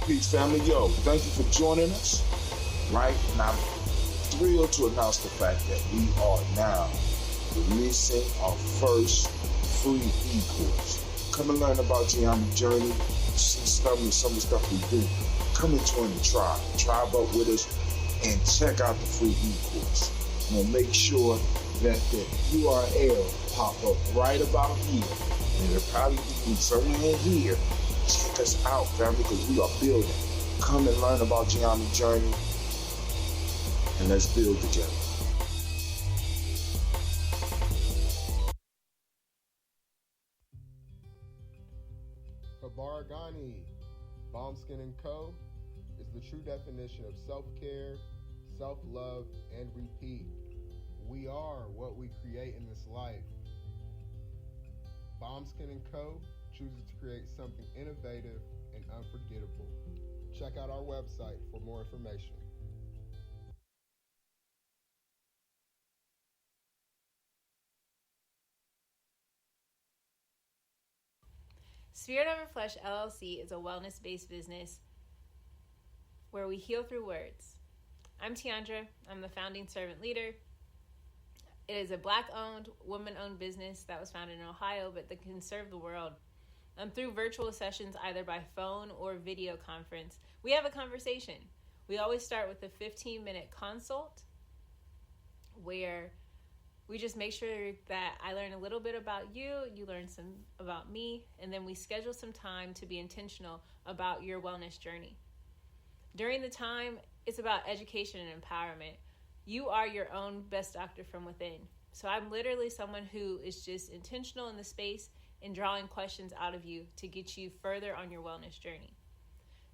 Peace, family. Yo, thank you for joining us. Right? And I'm thrilled to announce the fact that we are now releasing our first free e-course. Come and learn about Gye-Nyame journey, see some of the stuff we do. Come and join the tribe. Tribe up with us and check out the free e-course. We'll make sure that the URL pop up right about here. And it'll probably be somewhere in here. Check us out, family, because we are building. Come and learn about Gye-Nyame journey, and let's build together. Habaragani, Bombskin & Co. is the true definition of self-care, self-love, and repeat. We are what we create in this life. Bombskin & Co. chooses to create something innovative and unforgettable. Check out our website for more information. Spirit Over Flesh LLC is a wellness-based business where we heal through words. I'm Tiandra. I'm the founding servant leader. It is a Black-owned, woman-owned business that was founded in Ohio, but that can serve the world. Through virtual sessions, either by phone or video conference, we have a conversation. We always start with a 15-minute consult where we just make sure that I learn a little bit about you, you learn some about me, and then we schedule some time to be intentional about your wellness journey. During the time, it's about education and empowerment. You are your own best doctor from within. So I'm literally someone who is just intentional in the space and drawing questions out of you to get you further on your wellness journey.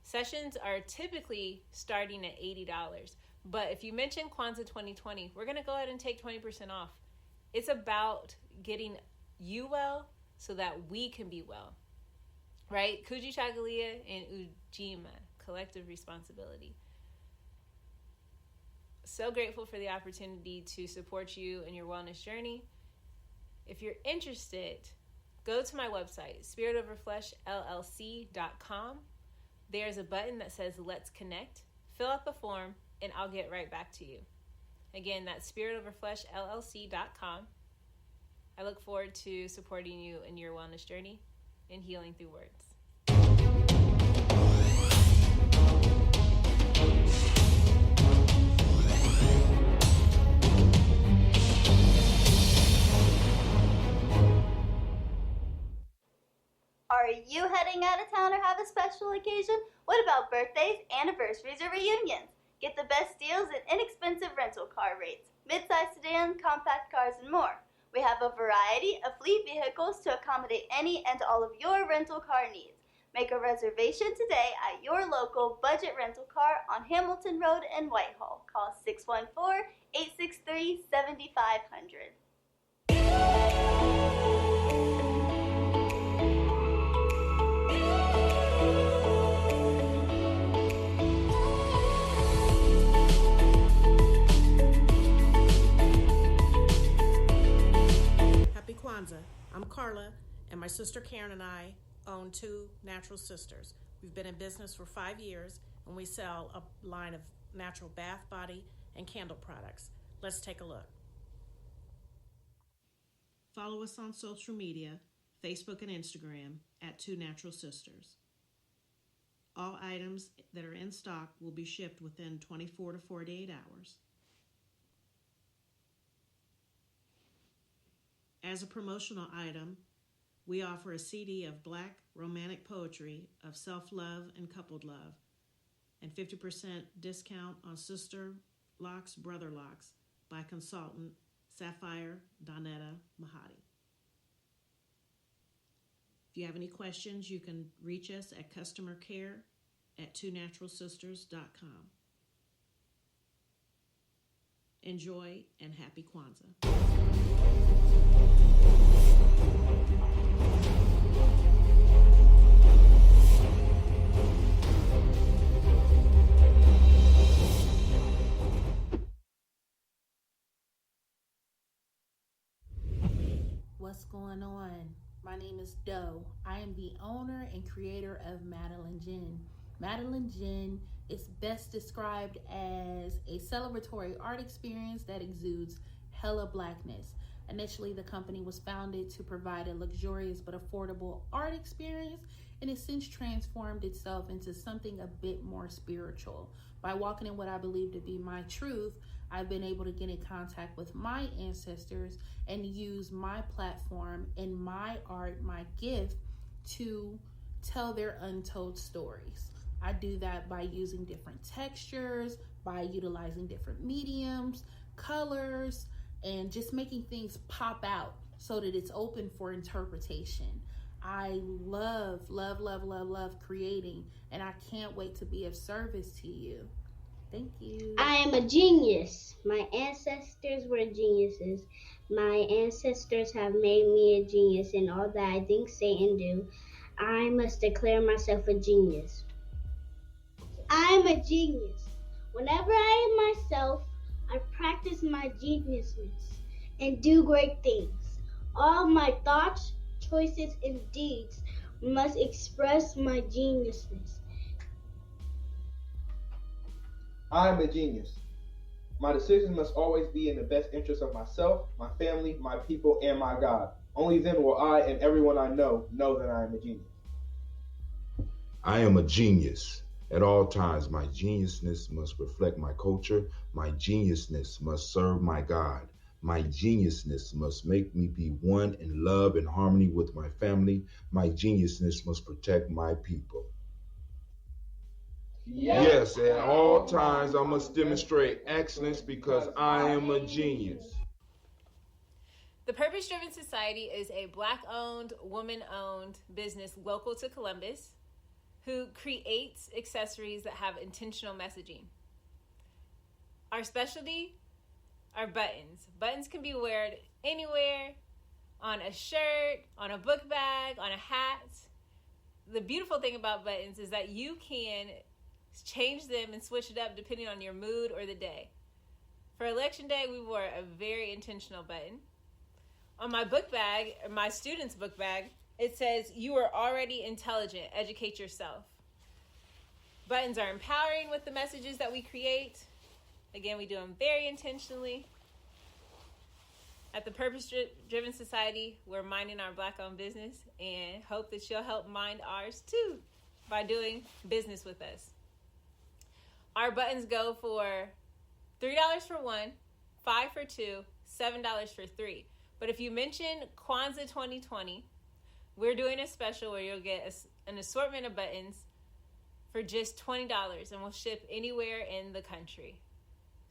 Sessions are typically starting at $80. But if you mention Kwanzaa 2020, we're going to go ahead and take 20% off. It's about getting you well so that we can be well, right? Kujichagulia and Ujima, collective responsibility. So grateful for the opportunity to support you in your wellness journey. If you're interested, go to my website, spiritoverfleshllc.com. There's a button that says Let's Connect. Fill out the form and I'll get right back to you. Again, that's spiritoverfleshllc.com. I look forward to supporting you in your wellness journey and healing through words. Are you heading out of town or have a special occasion? What about birthdays, anniversaries, or reunions? Get the best deals and inexpensive rental car rates, mid-size sedans, compact cars, and more. We have a variety of fleet vehicles to accommodate any and all of your rental car needs. Make a reservation today at your local budget rental car on Hamilton Road in Whitehall. Call 614-863-7500. Kwanzaa. I'm Carla, and my sister Karen and I own Two Natural Sisters. We've been in business for 5 years, and we sell a line of natural bath, body, and candle products. Let's take a look. Follow us on social media, Facebook and Instagram, at Two Natural Sisters. All items that are in stock will be shipped within 24 to 48 hours. As a promotional item, we offer a CD of Black romantic poetry of self-love and coupled love, and 50% discount on Sister Locks, Brother Locks by consultant Sapphire Donetta Mahadi. If you have any questions, you can reach us at customercare@twonaturalsisters.com. Enjoy and happy Kwanzaa. What's going on? My name is Doe. I am the owner and creator of Madeline Gin. Madeline Gin is best described as a celebratory art experience that exudes hella blackness. Initially, the company was founded to provide a luxurious but affordable art experience, and has since transformed itself into something a bit more spiritual. By walking in what I believe to be my truth, I've been able to get in contact with my ancestors and use my platform and my art, my gift, to tell their untold stories. I do that by using different textures, by utilizing different mediums, colors, and just making things pop out so that it's open for interpretation. I love creating, and I can't wait to be of service to you. Thank you. I am a genius. My ancestors were geniuses. My ancestors have made me a genius in all that I think, say, and do. I must declare myself a genius. I am a genius. Whenever I am myself, I practice my geniusness and do great things. All my thoughts, choices, and deeds must express my geniusness. I am a genius. My decisions must always be in the best interest of myself, my family, my people, and my God. Only then will I and everyone I know that I am a genius. I am a genius. At all times, my geniusness must reflect my culture. My geniusness must serve my God. My geniusness must make me be one in love and harmony with my family. My geniusness must protect my people. Yes, at all times I must demonstrate excellence because I am a genius. The Purpose Driven Society is a Black-owned, woman-owned business local to Columbus who creates accessories that have intentional messaging. Our specialty are buttons. Buttons can be worn anywhere, on a shirt, on a book bag, on a hat. The beautiful thing about buttons is that you can change them and switch it up depending on your mood or the day. For Election Day, we wore a very intentional button. On my book bag, or my student's book bag, it says, "You are already intelligent, educate yourself." Buttons are empowering with the messages that we create. Again, we do them very intentionally. At the Purpose Driven Society, we're minding our Black-owned business and hope that you'll help mind ours too by doing business with us. Our buttons go for $3 for one, $5 for two, $7 for three. But if you mention Kwanzaa 2020, we're doing a special where you'll get an assortment of buttons for just $20, and we'll ship anywhere in the country.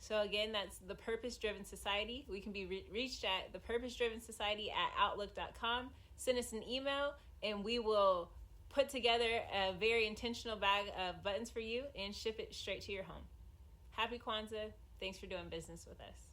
So again, that's the Purpose Driven Society. We can be reached at thepurposedrivensociety@outlook.com. Send us an email, and we will put together a very intentional bag of buttons for you and ship it straight to your home. Happy Kwanzaa. Thanks for doing business with us.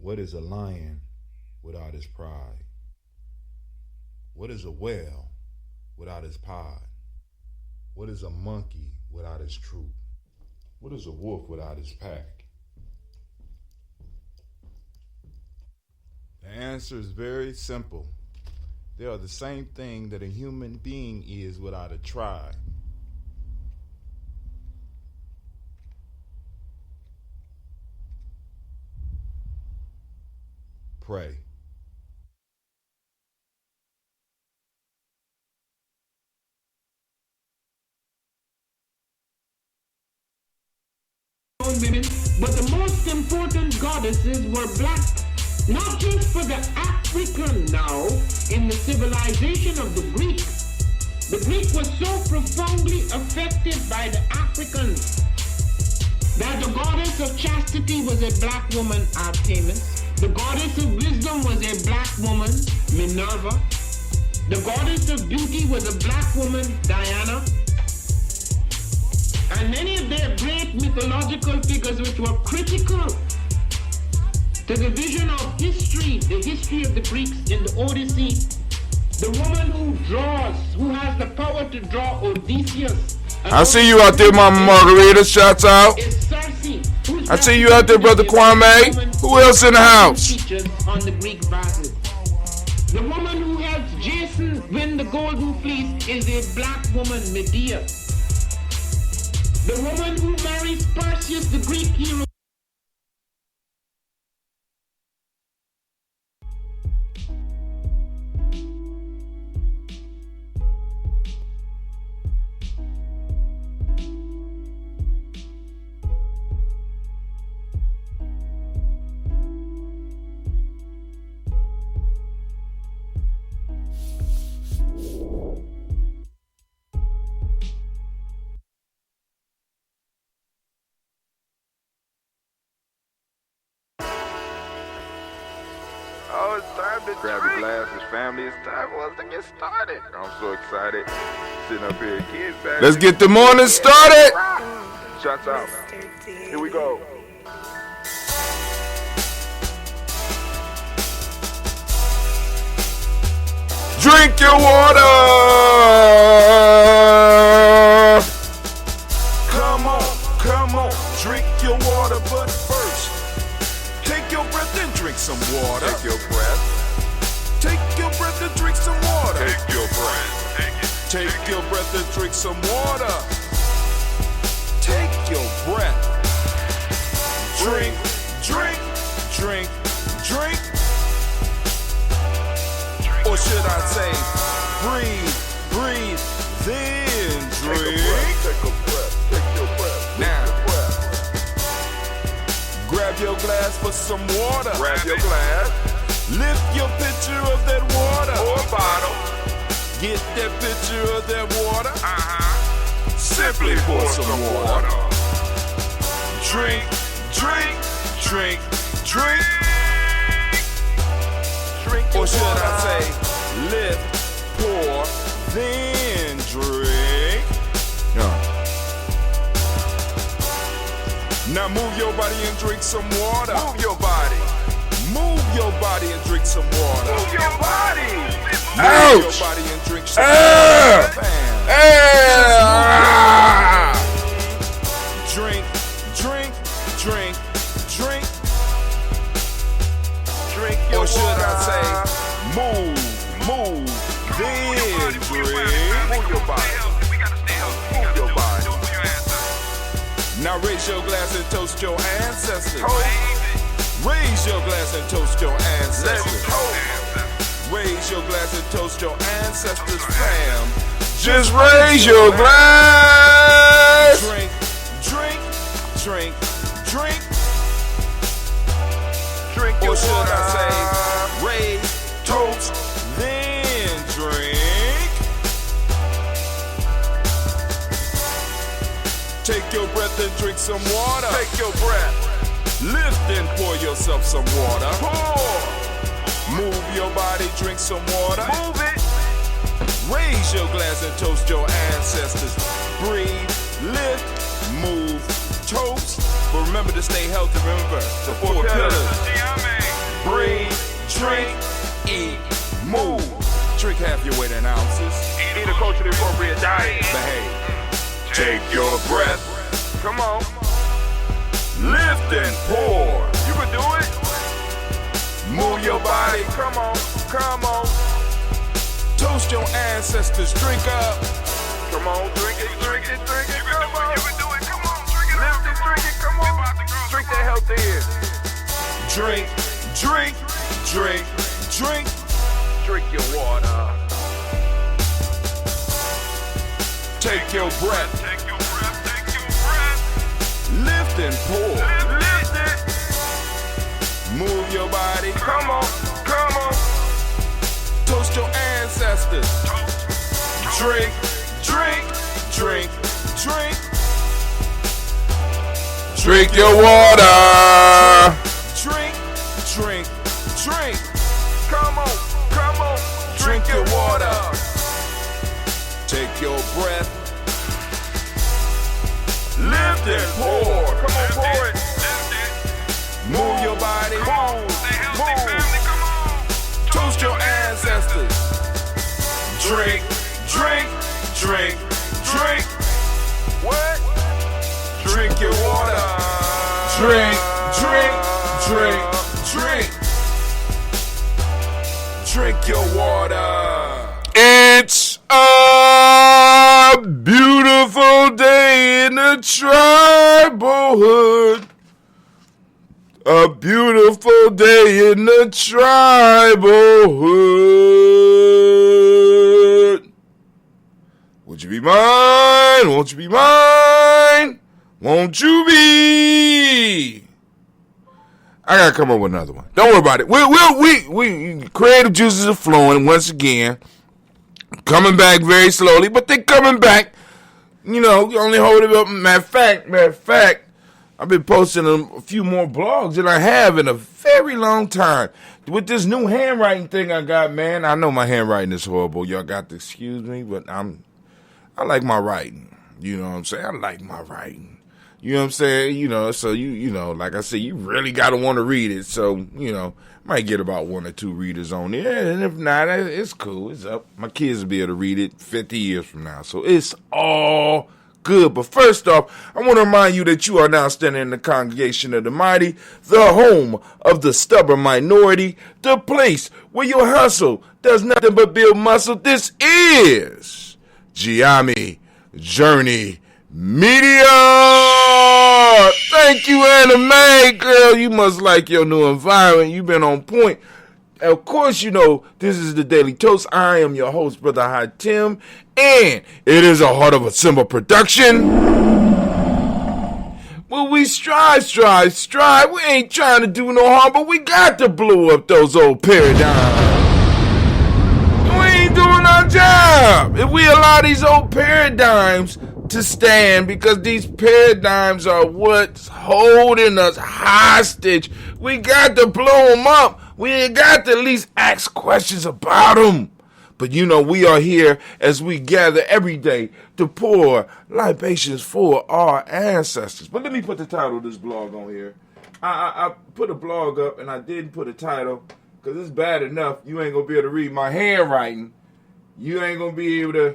What is a lion without his pride? What is a whale without his pod? What is a monkey without his troop? What is a wolf without his pack? The answer is very simple. They are the same thing that a human being is without a tribe. Pray. Women, but the most important goddesses were black, not just for the African now in the civilization of the Greek. The Greek was so profoundly affected by the Africans that the goddess of chastity was a black woman, Artemis. The goddess of wisdom was a black woman, Minerva. The goddess of beauty was a black woman, Diana. And many of their great mythological figures which were critical to the vision of history, the history of the Greeks in the Odyssey. The woman who draws, who has the power to draw Odysseus. I see you out there, Mama Margarita. Shouts out. I see you out there, Brother Kwame. Who else in the house? On the Greek vases. The woman who helps Jason win the Golden Fleece is a black woman, Medea. The woman who marries Perseus, the Greek hero. Oh, it's time to grab your glasses, family. It's time for us to get started. I'm so excited. Sitting up here, kids back. Let's get the morning started. Shots out. Here we go. Drink your water. Come on, drink your water, but first, take your breath and drink some water. Take your breath. Take your breath and drink some water. Take your breath. Take your breath and drink some water. Take your breath. Drink, drink, drink, drink. Or should I say, breathe, breathe, then drink. Take a breath, take your breath. Now, grab your glass for some water. Grab your glass. Lift your pitcher of that water. Or bottle. Get that pitcher of that water. Simply pour some water. Drink, drink, drink, drink. Or should I say, lift, pour, then drink. Now move your body and drink some water. Move your body. Move your body and drink some water. Move your body. Move your body and drink some water. Drink, drink, drink, drink. Drink your water. Or should I say, move, then drink. Move your body. Move your body. Now raise your glass and toast your ancestors. Raise your glass and toast your ancestors. Raise your glass and toast your ancestors, fam. Just raise your glass. Drink, drink, drink, drink. Drink your water. Or should I say, raise, toast, then drink. Take your breath and drink some water. Take your breath. Lift and pour yourself some water. Pour. Move your body, drink some water. Move it. Raise your glass and toast your ancestors. Breathe, lift, move, toast. But remember to stay healthy. Remember the four pillars. Breathe, drink, eat, move. Drink half your weight in ounces. Eat a culturally appropriate diet. Behave. Take your breath. Come on. Lift and pour. You can do it. Move your body. Come on. Come on. Toast your ancestors. Drink up. Come on. Drink it. Drink it. Drink it. Come on. You can do it. Come on. Drink it. Lift it. Drink it. Come on. Drink that health in. Drink. Drink. Drink. Drink. Drink your water. Take your breath. Take your breath. Take your breath. Lift and pour. Lift it. Move your body. Come on. Come on. Toast your ancestors. Drink. Drink. Drink. Drink. Drink your water. Drink, drink, drink. Come on, come on. Drink your water. Take your breath. Lift and pour. Come on, pour it. Move your body. Move. Come on. Toast your ancestors. Drink, drink, drink, drink. What? Drink your water. Drink, drink, drink, drink. Drink your water. It's a beautiful day in the tribal hood. A beautiful day in the tribal hood. Would you be mine? Won't you be mine? Won't you be? I gotta come up with another one. Don't worry about it. We creative juices are flowing once again. Coming back very slowly, but they're coming back. You know, you only hold it up. Matter of fact, I've been posting a few more blogs than I have in a very long time. With this new handwriting thing I got, man, I know my handwriting is horrible. Y'all got to excuse me, but I like my writing. You know what I'm saying? I like my writing. You know what I'm saying? You know, so you know, like I said, you really got to want to read it. So, you know, might get about 1 or 2 readers on there. And if not, it's cool. It's up. My kids will be able to read it 50 years from now. So it's all good. But first off, I want to remind you that you are now standing in the congregation of the mighty, the home of the stubborn minority, the place where your hustle does nothing but build muscle. This is Gye-Nyame Journey Media. Thank you, Anime. Girl, you must like your new environment. You've been on point. Of course, you know, this is the Daily Toast. I am your host, Brother High Tim, and it is a Heart of a Symbol production. Well, we strive. We ain't trying to do no harm, but we got to blow up those old paradigms. We ain't doing our job if we allow these old paradigms to stand, because these paradigms are what's holding us hostage. We got to blow them up. We got to at least ask questions about them. But you know, we are here as we gather every day to pour libations for our ancestors. But let me put the title of this blog on here. I put a blog up and I didn't put a title because it's bad enough you ain't going to be able to read my handwriting. You ain't going to be able to.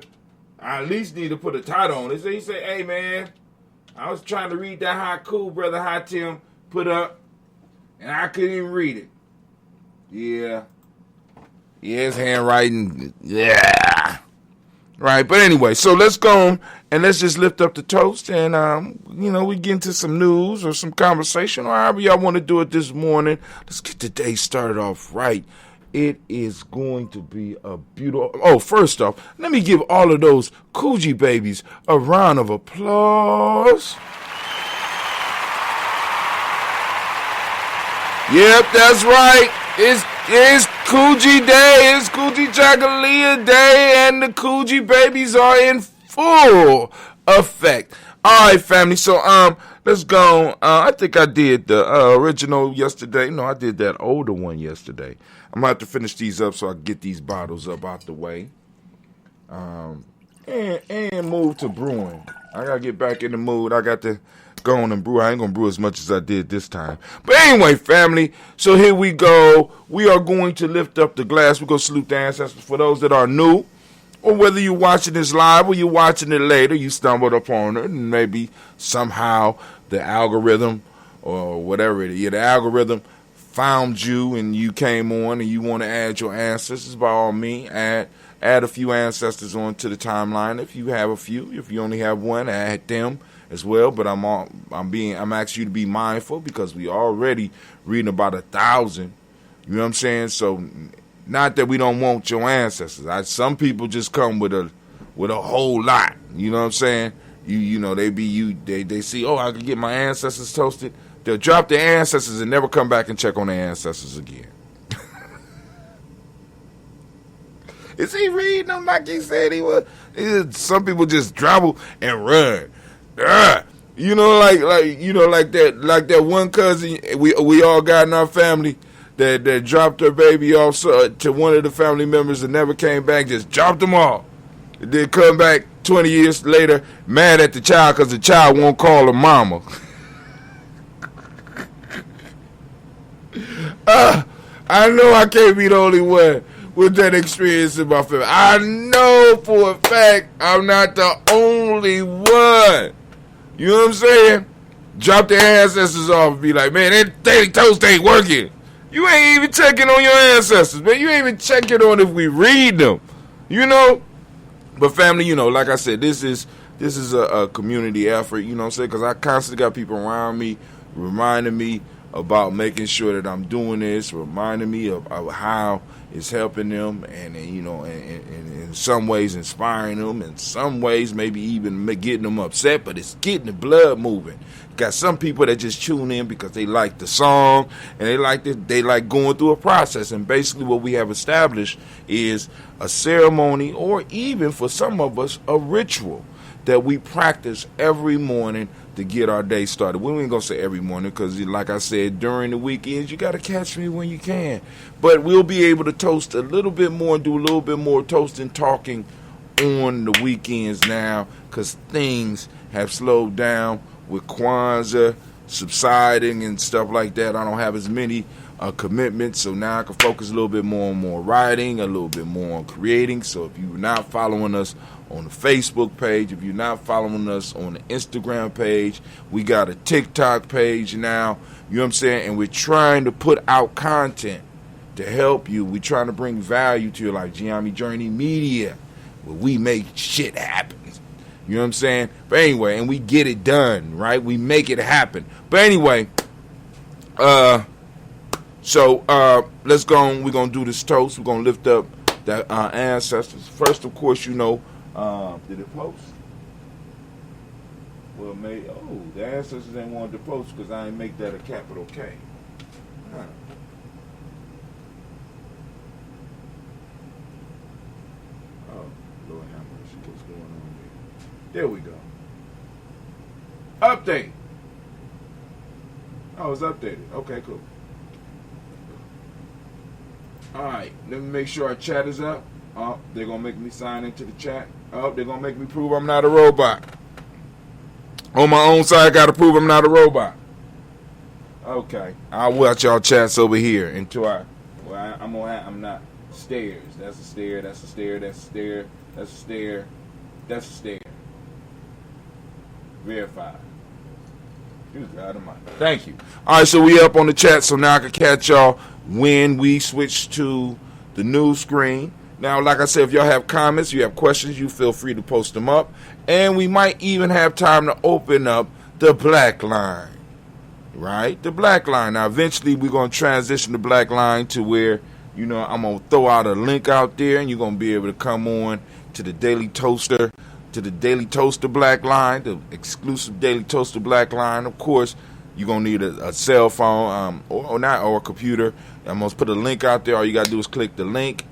I at least need to put a title on it. So you say, hey, man, I was trying to read that haiku Brother High Tim put up, and I couldn't even read it. Yeah, his handwriting, yeah. Right, but anyway, so let's go and let's just lift up the toast and, you know, we get into some news or some conversation or however y'all want to do it this morning. Let's get the day started off right. It is going to be a beautiful... Oh, first off, let me give all of those Kuji babies a round of applause. Yep, that's right. It's Kuji Day. It's Kujichagulia Day, and the Kuji babies are in full effect. All right, family. So, let's go. I think I did the original yesterday. No, I did that older one yesterday. I'm going to have to finish these up so I can get these bottles up out the way. And move to brewing. I got to get back in the mood. I got to go on and brew. I ain't going to brew as much as I did this time. But anyway, family, so here we go. We are going to lift up the glass. We're going to salute the ancestors for those that are new. Or whether you're watching this live or you're watching it later, you stumbled upon it and maybe somehow the algorithm or whatever it is, the algorithm found you and you came on and you want to add your ancestors, by all means, add a few ancestors onto the timeline. If you have a few, if you only have one, add them as well. But I'm asking you to be mindful because we already reading about 1,000. You know what I'm saying? So not that we don't want your ancestors. Some people just come with a whole lot. You know what I'm saying? You know they see, oh, I can get my ancestors toasted. They'll drop their ancestors and never come back and check on their ancestors again. Is he reading them like he said he was? Some people just dribble and run. You know, like that one cousin we all got in our family that dropped her baby off to one of the family members and never came back, just dropped them off. And then come back 20 years later mad at the child because the child won't call her mama. I know I can't be the only one with that experience in my family. I know for a fact I'm not the only one. You know what I'm saying? Drop their ancestors off and be like, man, that daily toast ain't working. You ain't even checking on your ancestors, man. You ain't even checking on if we read them. You know? But family, you know, like I said, this is a community effort, you know what I'm saying? Because I constantly got people around me reminding me about making sure that I'm doing this, reminding me of how it's helping them, and you know, and in some ways inspiring them, in some ways maybe even getting them upset, but it's getting the blood moving. Got some people that just tune in because they like the song and they like going through a process. And basically what we have established is a ceremony, or even for some of us a ritual that we practice every morning to get our day started. We ain't gonna say every morning because, like I said, during the weekends you gotta catch me when you can. But we'll be able to toast a little bit more and do a little bit more toasting, talking on the weekends now, because things have slowed down with Kwanzaa subsiding and stuff like that. I don't have as many commitments, so now I can focus a little bit more on writing, a little bit more on creating. So if you're not following us on the Facebook page, if you're not following us on the Instagram page, we got a TikTok page now, you know what I'm saying? And we're trying to put out content to help you. We're trying to bring value to your life. Gye-Nyame Journey Media, where we make shit happen. You know what I'm saying? But anyway, and we get it done, right? We make it happen. But anyway, so let's go on. We're going to do this toast. We're going to lift up the ancestors. First, of course, you know, did it post? Well, the ancestors ain't wanted to post because I ain't make that a capital K. Huh. Oh, Lord have mercy. What's going on there? There we go. Update. Oh, it's updated. Okay, cool. Alright, let me make sure our chat is up. Oh, they're going to make me sign into the chat. Oh, they're going to make me prove I'm not a robot. On my own side, I got to prove I'm not a robot. Okay. I'll watch y'all chats over here until I'm not. Stairs. That's a stair. That's a stair. That's a stair. That's a stair. That's a stair. Verified. Thank you. All right, so we up on the chat, so now I can catch y'all when we switch to the new screen. Now, like I said, if y'all have comments, you have questions, you feel free to post them up. And we might even have time to open up the Black Line, right? The Black Line. Now, eventually, we're going to transition the Black Line to where, you know, I'm going to throw out a link out there, and you're going to be able to come on to the Daily Toaster, Black Line, the exclusive Daily Toaster Black Line. Of course, you're going to need a cell phone or a computer. I'm going to put a link out there. All you got to do is click the link.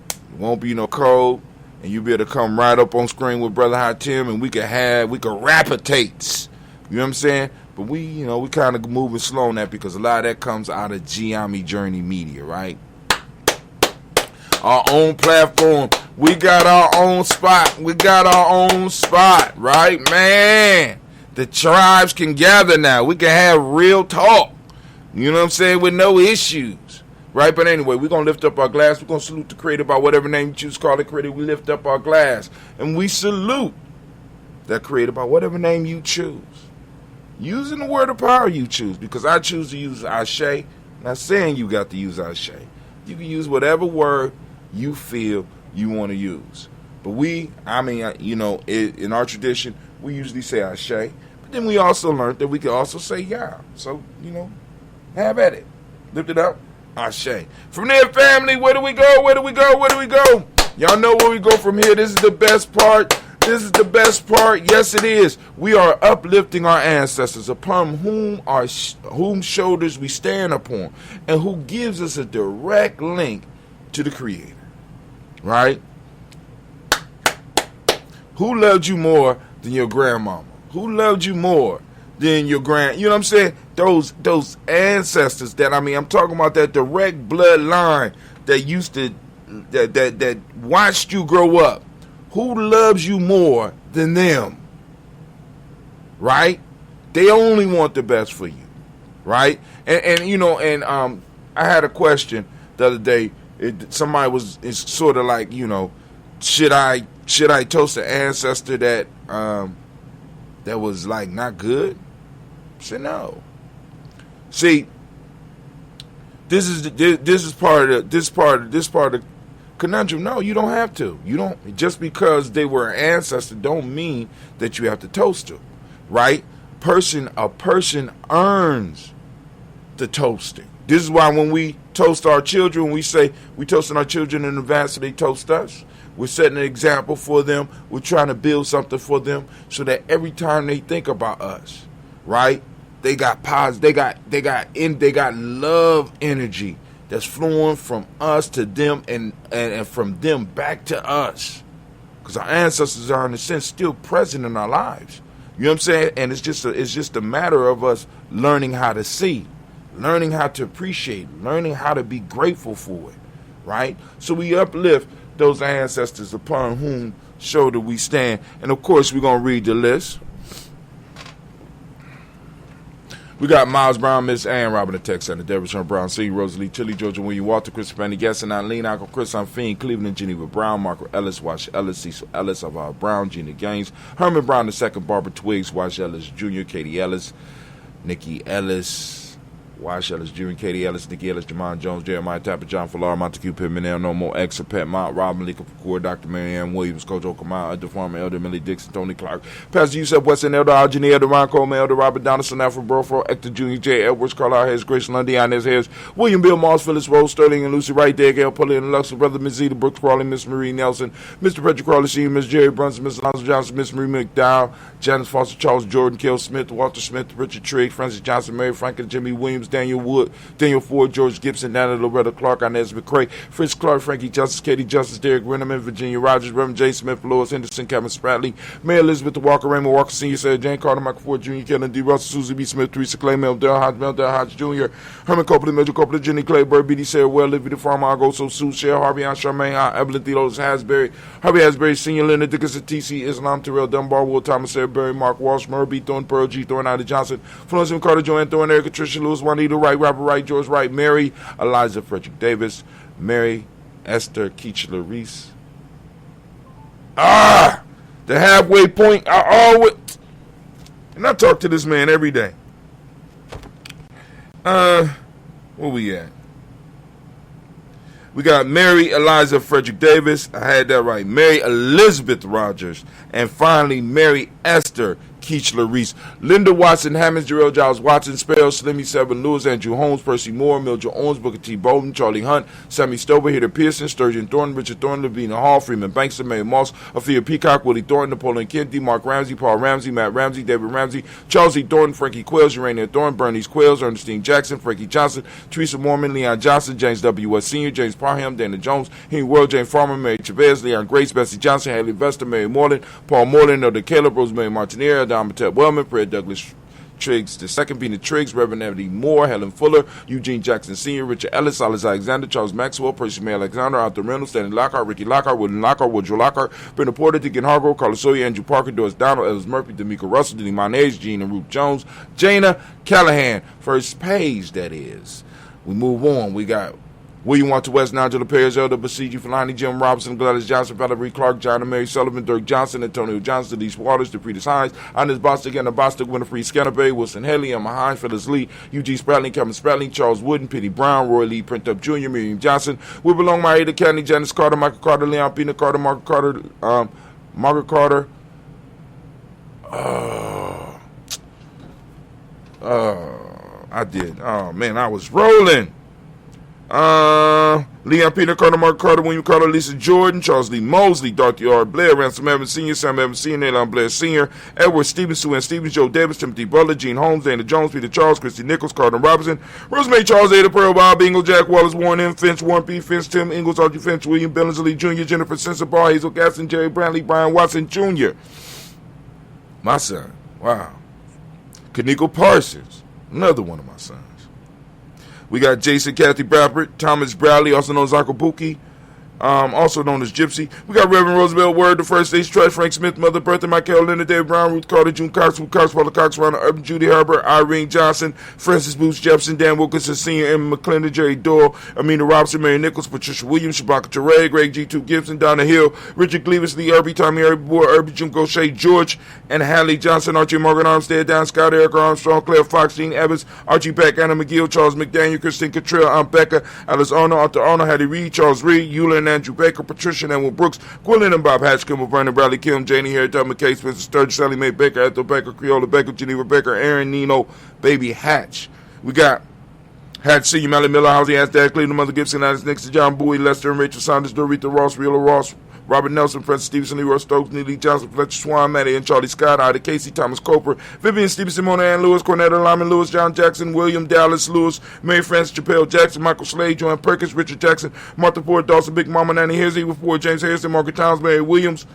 It won't be no code. And you'll be able to come right up on screen with Brother Hot Tim, and we can rapitates. You know what I'm saying? But we kind of moving slow on that because a lot of that comes out of Gye-Nyame Journey Media, right? Our own platform. We got our own spot. Right, man? The tribes can gather now. We can have real talk. You know what I'm saying? With no issues. Right? But anyway, we're going to lift up our glass. We're going to salute the Creator by whatever name you choose to call it Creator. We lift up our glass. And we salute that Creator by whatever name you choose. Using the word of power you choose. Because I choose to use Ashe. Not saying you got to use Ashe. You can use whatever word you feel you want to use. But in our tradition, we usually say Ashe. But then we also learned that we can also say Yah. So, have at it. Lift it up. Ashe. From there, family, where do we go? Y'all know where we go from here. This is the best part. Yes, it is. We are uplifting our ancestors, upon whom shoulders we stand upon, and who gives us a direct link to the Creator. Right? Who loved you more than your grandmama? Who loved you more than your grand. You know what I'm saying? Those ancestors that, I mean, I'm talking about that direct bloodline that used to that watched you grow up. Who loves you more than them? Right? They only want the best for you. Right? And you know, and I had a question the other day. Somebody was, it's sort of like, you know, should I toast an ancestor that was like not good? I said no. See, this is part of the conundrum. No, you don't have to. You don't, just because they were an ancestor don't mean that you have to toast them, right? A person earns the toasting. This is why when we toast our children, we say we toasting our children in advance so they toast us. We're setting an example for them. We're trying to build something for them so that every time they think about us, right? They got positive, they got love energy that's flowing from us to them and from them back to us. Because our ancestors are, in a sense, still present in our lives. You know what I'm saying? And it's just a matter of us learning how to see, learning how to appreciate, learning how to be grateful for it, right? So we uplift those ancestors upon whom shoulder we stand. And, of course, we're going to read the list. We got Miles Brown, Miss Ann, Robin the Tech Center, Deborah Sean Brown, C. Rosalie, Tilly, Georgia, William Walter, Chris Penny, Gasson, Eileen, Uncle Chris, I'm Fiend, Cleveland, Geneva Brown, Marco Ellis, Wash Ellis, Cecil Ellis, Alvar Brown, Gina Gaines, Herman Brown II, Barbara Twiggs, Wash Ellis Jr., Katie Ellis, Nikki Ellis, Wash Ellis Jr., Katie Ellis, Nikki Ellis, Jamon Jones, Jeremiah Tapper, John Fallar, Montague Pittman, No More X, Pet Mount, Robin Lee Kapoor, Dr. Marianne Williams, Coach Okamal, Elder Farmer, Elder Millie Dixon, Tony Clark, Pastor Yusef Weston, Elder Algeny, Elder Ron Coleman, Elder Robert Donaldson, Alfred Burford, Hector Jr., J. Edwards, Carlisle Hayes, Grace Lundy, Inez Harris, William Bill Moss, Phyllis Rose, Sterling, and Lucy Wright, Dale Gale, Pulley, and Luxor, Brother Miss Zeta Brooks Crawley, Miss Marie Nelson, Mr. Patrick Crawley, Sr., Miss Jerry Brunson, Miss Alonzo Johnson, Miss Marie McDowell, Janice Foster, Charles Jordan, Kill Smith, Walter Smith, Richard Trigg, Francis Johnson, Mary Franklin, Jimmy Williams, Daniel Wood, Daniel Ford, George Gibson, Nana Loretta Clark, Inez McCrae, Fritz Clark, Frankie Justice, Katie Justice, Derek Renneman, Virginia Rogers, Reverend J. Smith, Lois Henderson, Kevin Spratley, Mary Elizabeth Walker, Raymond Walker Sr., Sarah Jane Carter, Michael Ford Jr., Kellen D. Russell, Susie B. Smith, Teresa Clay, Mel Dell Hodge Jr., Herman Copley, Major Copley, Jenny Clay, Bird, B.D. Sarah Well, Livy the Farmer, Agoso, Sue, Cher, Harvey, Ann, Charmaine, Evelyn Thelos, Hasbury, Harvey Hasbury, Sr., Leonard Dickinson, T.C., Islam, Terrell, Dunbar, Will, Thomas, Sarah Berry, Mark Walsh, Murray B. Thorne, Pearl G. Thorne, Ida Johnson, Florence M. Carter, Joanne Thorne, Erica, Tricia Lewis, Juanita Wright, Robert Wright, George Wright, Mary, Eliza Frederick Davis, Mary Esther Keechler Reese. The halfway point. And I talk to this man every day. Where we at? We got Mary Eliza Frederick Davis. I had that right. Mary Elizabeth Rogers. And finally, Mary Esther Keechler Reese. Linda Watson, Hammonds, Jarrell Giles Watson, Spell, Slimmy Seven, Lewis, Andrew Holmes, Percy Moore, Mildred Owens, Booker T. Bolden, Charlie Hunt, Sammy Stover, Hitter Pearson, Sturgeon Thornton, Richard Thornton, Lavina Hall, Freeman Bankster, Mary Moss, Afia Peacock, Willie Thornton, Napoleon Kennedy, Mark Ramsey, Paul Ramsey, Matt Ramsey, David Ramsey, Charles E. Thornton, Frankie Quills, Urania Thornton, Bernice Quills, Ernestine Jackson, Frankie Johnson, Teresa Mormon, Leon Johnson, James W. West Sr., James Parham, Dana Jones, Henry World, Jane Farmer, Mary Chavez, Leon Grace, Bessie Johnson, Haley Vesta, Mary Moreland, Paul Moreland, Elder Caleb, Rosemary Martinier, Don Matette Wellman, Fred Douglas Triggs, the second Peanut Triggs, Reverend Eddie Moore, Helen Fuller, Eugene Jackson Sr., Richard Ellis, Silas Alexander, Charles Maxwell, Percy May Alexander, Arthur Reynolds, Stanley Lockhart, Ricky Lockhart, Woodland Lockhart, Woodrow Lockhart, Brenda Porter, Deacon Hargrove, Carlos Sawyer, Andrew Parker, Doris Donald, Ellis Murphy, D'Amico Russell, Denny Monage, Jean and Ruth Jones, Jana Callahan, first page, that is. We move on. We got William Walter West, Nigel Perez, Elder Basiji, Filani, Jim Robinson, Gladys Johnson, Valerie Clark, John and Mary Sullivan, Dirk Johnson, Antonio Johnson, Denise Waters, DePretis Hines, Ines Bostic, Anna Bostic, Winifred Scanterbury, Wilson Haley, Emma Hines, Phyllis Lee, Eugene Spratling, Kevin Spratling, Charles Wooden, Penny Brown, Roy Lee, Print Up Jr., Miriam Johnson, We Belong, Maida County, Janice Carter, Michael Carter, Leon Pina Carter, Margaret Carter, Margaret Carter. I did. Oh, man, I was rolling. Leon Peter Carter, Mark Carter, William Carter, Lisa Jordan, Charles Lee Mosley, Dorothy R. Blair, Ransom Evans Sr., Sam Evans Sr., Elon Blair Sr., Edward Stevens, Sue Ann Stevens, Joe Davis, Timothy Butler, Gene Holmes, Dana Jones, Peter Charles, Christy Nichols, Carter Robinson, Rosemary Charles, Ada Pearl, Bob Ingle, Jack Wallace, Warren M. Finch, Warren P. Finch, Tim Ingalls, Archie Finch, William Billingsley Jr., Jennifer Sensabaugh, Hazel Gaston, Jerry Brantley, Brian Watson Jr. My son. Wow. Kaniko Parsons, another one of my sons. We got Jason Kathy Bradford, Thomas Bradley, also known as Uncle Pookie, also known as Gypsy. We got Reverend Roosevelt Word, the First Stage Trust, Frank Smith, Mother Bertha, Michael Leonard, David Brown, Ruth Carter, June Cox, Ruth Cox, Paula Cox, Ronald Urban, Judy Herbert, Irene Johnson, Francis Booth Jefferson, Dan Wilkinson Sr., Emma McClendon, Jerry Doyle, Amina Robinson, Mary Nichols, Patricia Williams, Shabaka Teray, Greg G2 Gibson, Donna Hill, Richard Gleavis, Lee Irby, Tommy Irby, Boy Irby, Jim Gaucher, George, and Hallie Johnson, Archie Morgan Armstead, Don Scott, Erica Armstrong, Claire Fox, Dean Evans, Archie Beck, Anna McGill, Charles McDaniel, Christine Cottrell, Aunt Becca, Alice Arnold, Arthur Arnold, Hattie Reed, Charles Reed, Eula and Andrew Baker, Patricia and Will Brooks, Quillen and Bob Hatch, Kimball, Brandon Bradley, Kim, Janie Harry, Tom McKay, Spencer Sturge, Sally Mae Baker, Ethel Baker, Creola Baker, Geneva Baker, Aaron Nino, Baby Hatch. We got Hatch Senior, Mally Miller, Housing, Ass Dad, Cleveland, Mother Gibson, Alice Nixon, John Bowie, Lester and Rachel Saunders, Dorita Ross, Riola Ross, Robert Nelson, Francis Stevenson, Leroy Stokes, Neely Johnson, Fletcher Swan, Maddie and Charlie Scott, Ida Casey, Thomas Coper, Vivian Stevenson, Mona Ann Lewis, Cornetta Lyman Lewis, John Jackson, William Dallas Lewis, Mary Frances Chappelle Jackson, Michael Slade, Joanne Perkins, Richard Jackson, Martha Ford, Dawson, Big Mama, Nanny Hersey, with Ford, James Harrison, Margaret Towns, Mary Williams,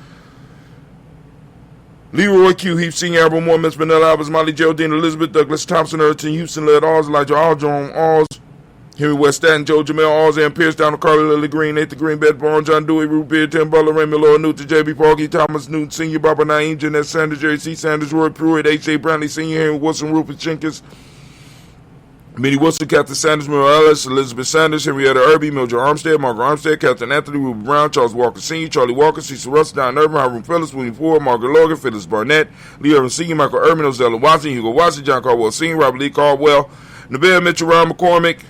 Leroy Q, Heath Senior, Albert Moore, Miss Vanilla Alves, Molly Geraldine, Elizabeth Douglas, Thompson, Erton, Houston, Led Oz, Elijah Aldron, Oz, Henry West Stanton, Joe Jamel, Alzan Pierce, Donald Carly, Lily Green, Nathan Green, Beth Brown, John Dewey, Root Beard, Tim Butler, Raymond Laura Newton, J.B. Parkey, Thomas Newton Sr., Barbara Naeem, Jeanette Sanders, Jerry C. Sanders, Roy Pruitt, H.A. Brantley Sr., Henry Wilson, Rupert Jenkins, Minnie Wilson, Captain Sanders, Mel Ellis, Elizabeth Sanders, Henrietta Irby, Mildred Armstead, Margaret Armstead, Captain Anthony, Ruby Brown, Charles Walker Sr., Charlie Walker, Cecil Russ, Don Irvin, Hiram Phillips, William Ford, Margaret Logan, Phyllis Barnett, Lee Irvin Sr., Michael Irvin, Ozella Watson, Hugo Watson, John Caldwell Sr., Robert Lee Caldwell, Nabel Mitchell, Ron McCormick,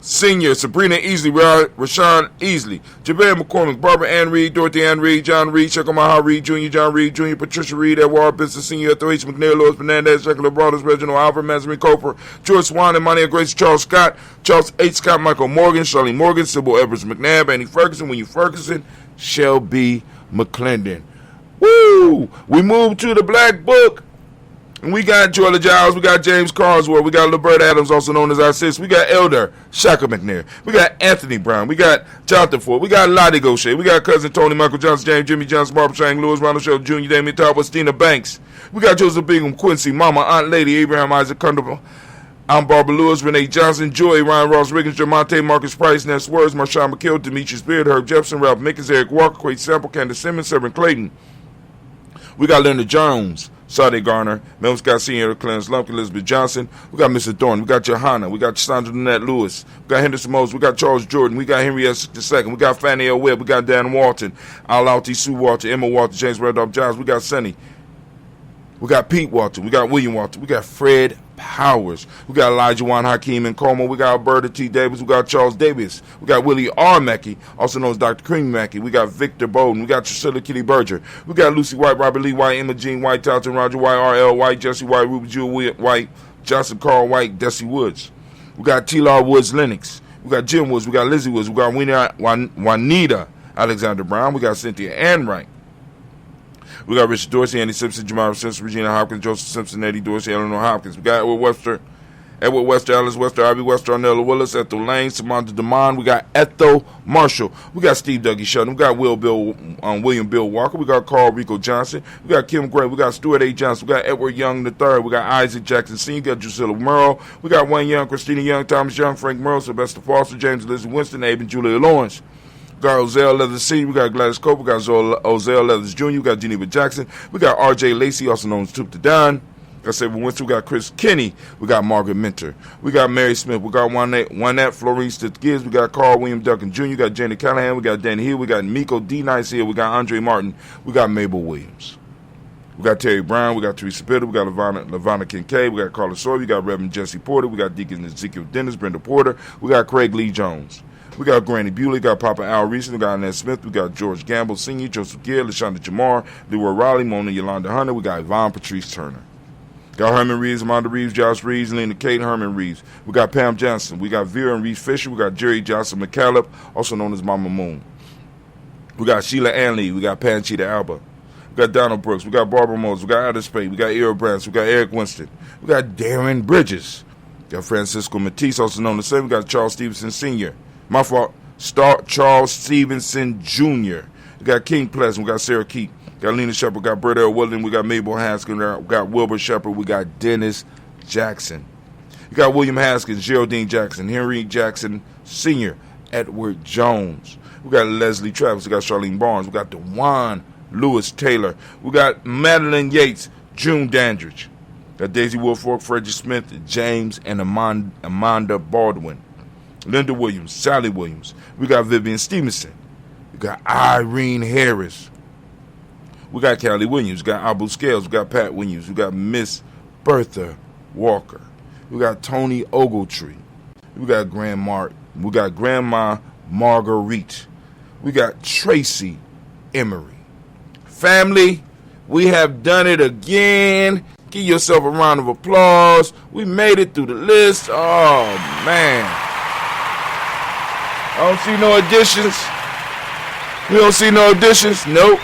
Senior, Sabrina Easley, Rashawn Easley, Jabez McCormick, Barbara Ann Reed, Dorothy Ann Reed, John Reed, Shekamaha Reed Jr., John Reed Jr., Patricia Reed, Edward Benson Sr., Ethel H. McNair, Louis Fernandez, Shekler Brothers, Reginald Alfred, Mazarin Coper, George Swan, and Monia Grace, Charles Scott, Charles H. Scott, Michael Morgan, Shirley Morgan, Sybil Evers McNabb, Annie Ferguson, William Ferguson, Shelby McClendon. Woo! We move to the Black Book. And we got Joella Giles, we got James Carswell, we got LeBert Adams, also known as our sis, we got Elder Shaka McNair, we got Anthony Brown, we got Jonathan Ford, we got Lottie Gaucher, we got cousin Tony, Michael Johnson, James, Jimmy Johnson, Barbara Chang, Lewis, Ronald Shell Jr., Damien Talbot, Stina Banks, we got Joseph Bingham, Quincy, Mama, Aunt Lady, Abraham Isaac Cundible, I'm Barbara Lewis, Renee Johnson, Joy, Ryan Ross Riggins, Jamonte, Marcus Price, Ness Words, Marshawn McKill, Demetrius Beard, Herb Jefferson, Ralph Mickens, Eric Walker, Quade Sample, Candace Simmons, Severn Clayton. We got Leonard Jones, Sade Garner, Mel Scott Sr., Clarence Lumpkin, Elizabeth Johnson. We got Mr. Thorne. We got Johanna. We got Sandra Lynette Lewis. We got Henderson Moses. We got Charles Jordan. We got Henry S. II. We got Fannie L. Webb. We got Dan Walton, Alalti Sue Walton, Emma Walton, James Randolph Giles. We got Sonny. We got Pete Walton. We got William Walton. We got Fred Powers. We got Elijah Juan Hakeem and Como. We got Alberta T. Davis. We got Charles Davis. We got Willie R. Mackey, also known as Dr. Cream Mackey. We got Victor Bowden. We got Priscilla Kitty Berger. We got Lucy White, Robert Lee White, Emma Jean White, Townsend Roger White, R.L. White, Jesse White, Ruby Jewel White, Johnson Carl White, Desi Woods. We got T-Law Woods Lennox. We got Jim Woods. We got Lizzie Woods. We got Juanita Alexander Brown. We got Cynthia Anwright. We got Richard Dorsey, Andy Simpson, Jamar Simpson, Regina Hopkins, Joseph Simpson, Eddie Dorsey, Eleanor Hopkins. We got Edward Webster, Alice Webster, Ivy Webster, Arnella Willis, Ethel Lane, Samantha DeMond. We got Ethel Marshall. We got Steve Dougie Shelton. We got William Bill Walker. We got Carl Rico Johnson. We got Kim Gray. We got Stuart A. Johnson. We got Edward Young III. We got Isaac Jackson Sr. We got Drusilla Merle. We got Wayne Young, Christina Young, Thomas Young, Frank Merle, Sylvester Foster, James Lizzie Winston, Abe and Julia Lawrence. We got Ozell Leathers Sr., we got Gladys Cope, we got Ozell Leathers Jr., we got Geneva Jackson, we got R.J. Lacey, also known as Toop the Don. Like I said, we got Chris Kinney, we got Margaret Minter, we got Mary Smith, we got Juanette Florence Gibbs, we got Carl William Duncan Jr., we got Jenny Callahan, we got Danny Hill, we got Miko D. Nice here, we got Andre Martin, we got Mabel Williams. We got Terry Brown, we got Teresa Bitter, we got LaVonna Kincaid, we got Carla Sawyer, we got Reverend Jesse Porter, we got Deacon Ezekiel Dennis, Brenda Porter, we got Craig Lee Jones. We got Granny Bewley, we got Papa Al Reese, we got Annette Smith, we got George Gamble Sr., Joseph Gill, LaShonda Jamar, Leroy Riley, Mona Yolanda Hunter, we got Yvonne Patrice Turner. Got Herman Reeves, Amanda Reeves, Josh Reeves, Lena Kate, Herman Reeves. We got Pam Johnson, we got Vera and Reeves Fisher, we got Jerry Johnson McCallum, also known as Mama Moon. We got Sheila Anley, we got Panchita Alba. We got Donald Brooks, we got Barbara Moses, we got Ada Spade, we got Earl Brands, we got Eric Winston, we got Darren Bridges. We got Francisco Matisse, also known as we got Charles Stevenson Sr. My fault. Charles Stevenson Jr. We got King Pleasant. We got Sarah Keat. We got Lena Shepard. We got Bert L. Wilden. We got Mabel Haskell. We got Wilbur Shepard. We got Dennis Jackson. You got William Haskins, Geraldine Jackson, Henry Jackson Sr., Edward Jones. We got Leslie Travis. We got Charlene Barnes. We got DeJuan Lewis Taylor. We got Madeline Yates, June Dandridge. Got Daisy Woolfolk, Frederick Smith, James, and Amanda Baldwin. Linda Williams, Sally Williams. We got Vivian Stevenson. We got Irene Harris. We got Callie Williams. We got Abu Scales. We got Pat Williams. We got Miss Bertha Walker. We got Tony Ogletree. We got Grandma Marguerite. We got Tracy Emery. Family, we have done it again. Give yourself a round of applause. We made it through the list. Oh, man. I don't see no additions. We don't see no additions. Nope.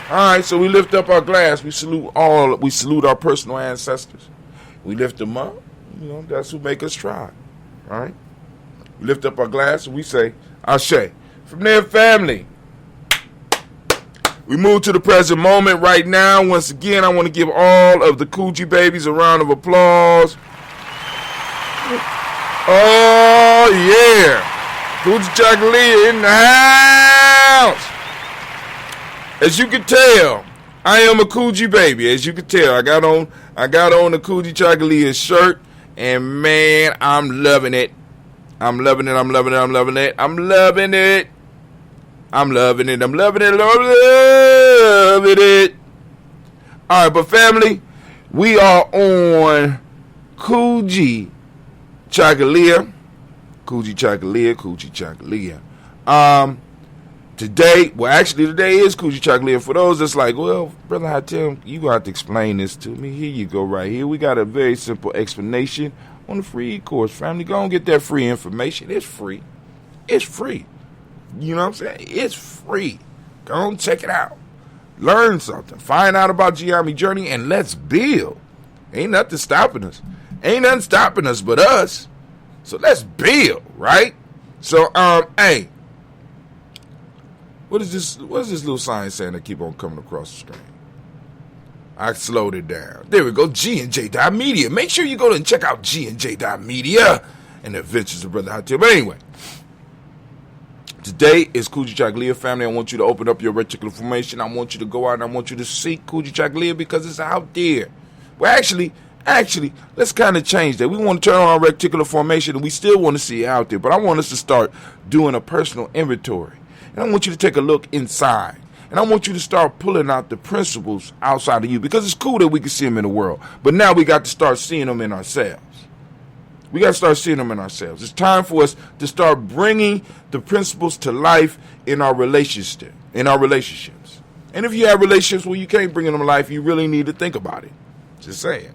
All right, so we lift up our glass. We salute our personal ancestors. We lift them up. You know, that's who make us try. All right? We lift up our glass and we say, Ashe. From there, family, we move to the present moment right now. Once again, I want to give all of the Coochie babies a round of applause. Oh, yeah. Kujichagulia in the house. As you can tell, I am a Coochie baby. As you can tell, I got on the Kujichagulia shirt, and man, I'm loving it. I'm loving it. I'm loving it. I'm loving it. I'm loving it. I'm loving it. I'm loving it. Loving it. All right, but family, we are on Kujichagulia. Kujichagulia. Today is Kujichagulia. For those that's like, well, Brother Hatem, you got to explain this to me. Here you go right here. We got a very simple explanation on the free course, family. Go and get that free information. It's free. It's free. You know what I'm saying? It's free. Go and check it out. Learn something. Find out about Gye-Nyame journey, and let's build. Ain't nothing stopping us. Ain't nothing stopping us but us. So let's build, right? So, hey. What is this little sign saying that keep on coming across the screen? I slowed it down. There we go. G&J.media. Make sure you go and check out G&J.media and the adventures of Brother Hatem. But anyway, today is Kujichagulia, family. I want you to open up your reticular formation. I want you to go out and I want you to seek Kujichagulia because it's out there. Well, actually, let's kind of change that. We want to turn on our reticular formation and we still want to see it out there. But I want us to start doing a personal inventory. And I want you to take a look inside. And I want you to start pulling out the principles outside of you. Because it's cool that we can see them in the world. But now we got to start seeing them in ourselves. We got to start seeing them in ourselves. It's time for us to start bringing the principles to life in our relationships. And if you have relationships where you can't bring them to life, you really need to think about it. Just saying.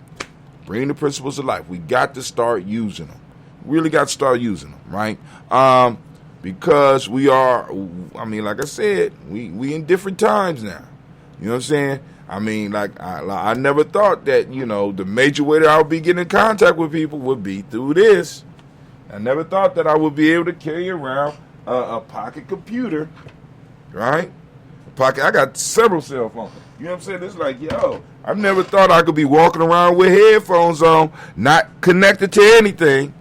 Bring the principles to life. We got to start using them. Really got to start using them, right? Because we are, I mean, like I said, we in different times now. You know what I'm saying? I mean, like, I never thought that, you know, the major way that I would be getting in contact with people would be through this. I never thought that I would be able to carry around a pocket computer, right? I got several cell phones. You know what I'm saying? It's like, yo, I never thought I could be walking around with headphones on, not connected to anything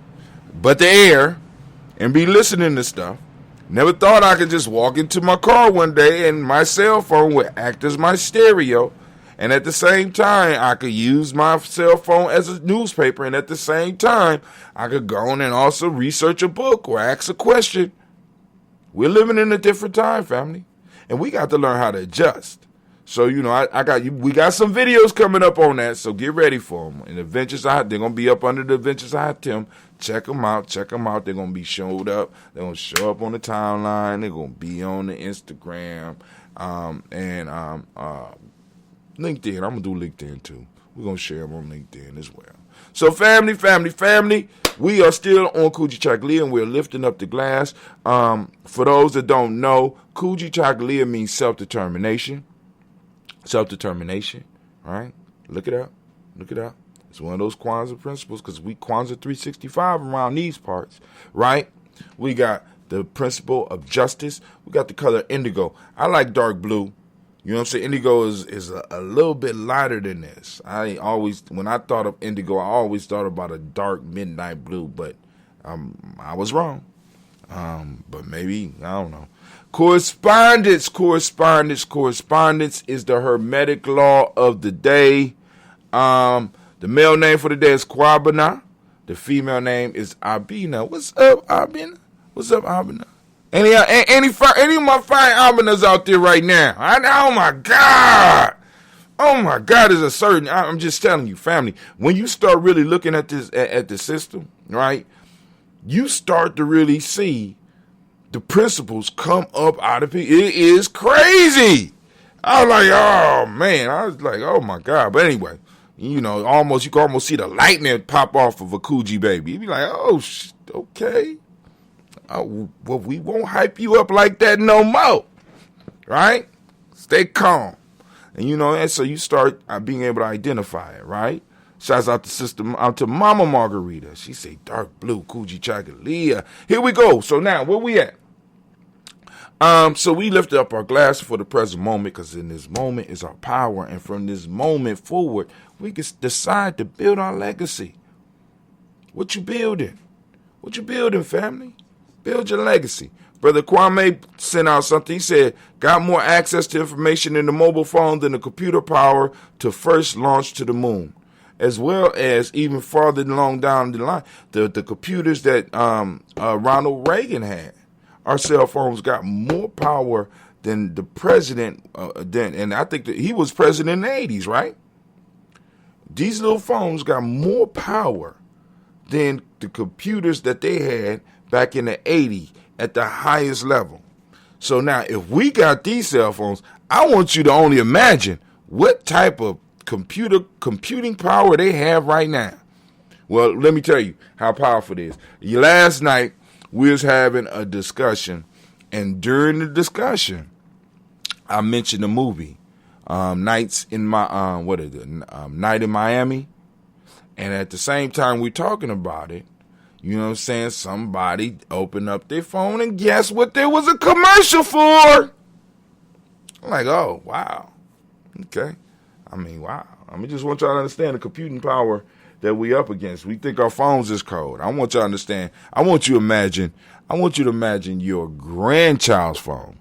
but the air, and be listening to stuff. Never thought I could just walk into my car one day and my cell phone would act as my stereo. And at the same time, I could use my cell phone as a newspaper. And at the same time, I could go on and also research a book or ask a question. We're living in a different time, family. And we got to learn how to adjust. So, you know, we got some videos coming up on that. So get ready for them. And Adventures they're going to be up under the Adventures Hatem. Check them out. They're going to be showed up. They're going to show up on the timeline. They're going to be on the Instagram and LinkedIn. I'm going to do LinkedIn too. We're going to share them on LinkedIn as well. So family, we are still on Kujichagulia and we're lifting up the glass. For those that don't know, Kujichagulia means self-determination. Self-determination, right? Look it up. It's one of those Kwanzaa principles because we Kwanzaa 365 around these parts, right? We got the principle of justice. We got the color indigo. I like dark blue, You know what I'm saying? Indigo is a little bit lighter than this. When I thought of indigo, I always thought about a dark midnight blue, but I was wrong. But maybe, I don't know. Correspondence is the Hermetic law of the day. The male name for the day is Kwabena. The female name is Abina. What's up, Abina? Any of my fine Abinas out there right now? Oh my God, there's a certain. I'm just telling you, family. When you start really looking at this at the system, right? You start to really see the principles come up out of it. It is crazy. I was like, oh man. I was like, oh my God. But anyway, you know, you can almost see the lightning pop off of a Coogee baby. You'd be like, oh, okay. Oh, well, we won't hype you up like that no more. Right? Stay calm. And you know, and so you start being able to identify it, right? Shouts out to Mama Margarita. She say dark blue, Kujichagulia. Here we go. So now, where we at? So we lift up our glass for the present moment, because in this moment is our power. And from this moment forward, we can decide to build our legacy. What you building? What you building, family? Build your legacy. Brother Kwame sent out something. He said, got more access to information in the mobile phone than the computer power to first launch to the moon. As well as even farther along down the line, the computers that Ronald Reagan had. Our cell phones got more power than the president then, and I think that he was president in the 80s, right? These little phones got more power than the computers that they had back in the 80s at the highest level. So now, if we got these cell phones, I want you to only imagine what type of computing power they have right now. Well, let me tell you how powerful it is. Last night, we was having a discussion, and during the discussion, I mentioned the movie, Night in Miami, and at the same time we talking about it, you know what I'm saying, somebody opened up their phone, and guess what there was a commercial for? I'm like, oh, wow. Okay. I mean, wow. Just want y'all to understand the computing power that we up against. We think our phones is cold. I want y'all to understand. I want you to imagine your grandchild's phone.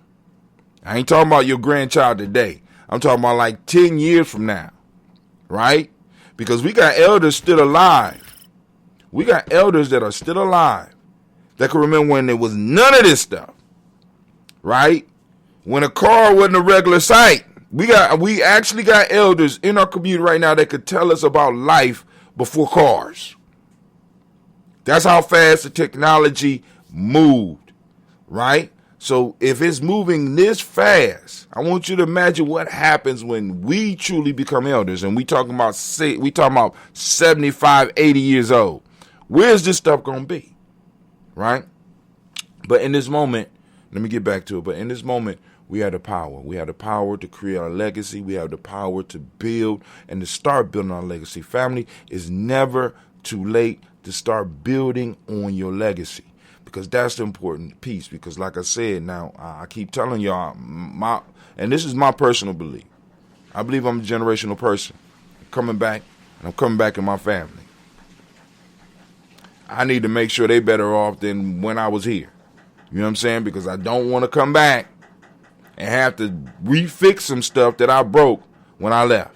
I ain't talking about your grandchild today. I'm talking about like 10 years from now. Right? Because we got elders still alive. We got elders that are still alive that can remember when there was none of this stuff. Right? When a car wasn't a regular sight. We actually got elders in our community right now that could tell us about life before cars. That's how fast the technology moved, right? So if it's moving this fast, I want you to imagine what happens when we truly become elders, and we talking about 75, 80 years old. Where's this stuff going to be, right? But in this moment, let me get back to it. But in this moment, we have the power. We have the power to create our legacy. We have the power to build and to start building our legacy. Family, it's never too late to start building on your legacy, because that's the important piece. Because like I said, now I keep telling y'all, and this is my personal belief. I believe I'm a generational person. I'm coming back in my family. I need to make sure they better off than when I was here. You know what I'm saying? Because I don't want to come back and have to refix some stuff that I broke when I left.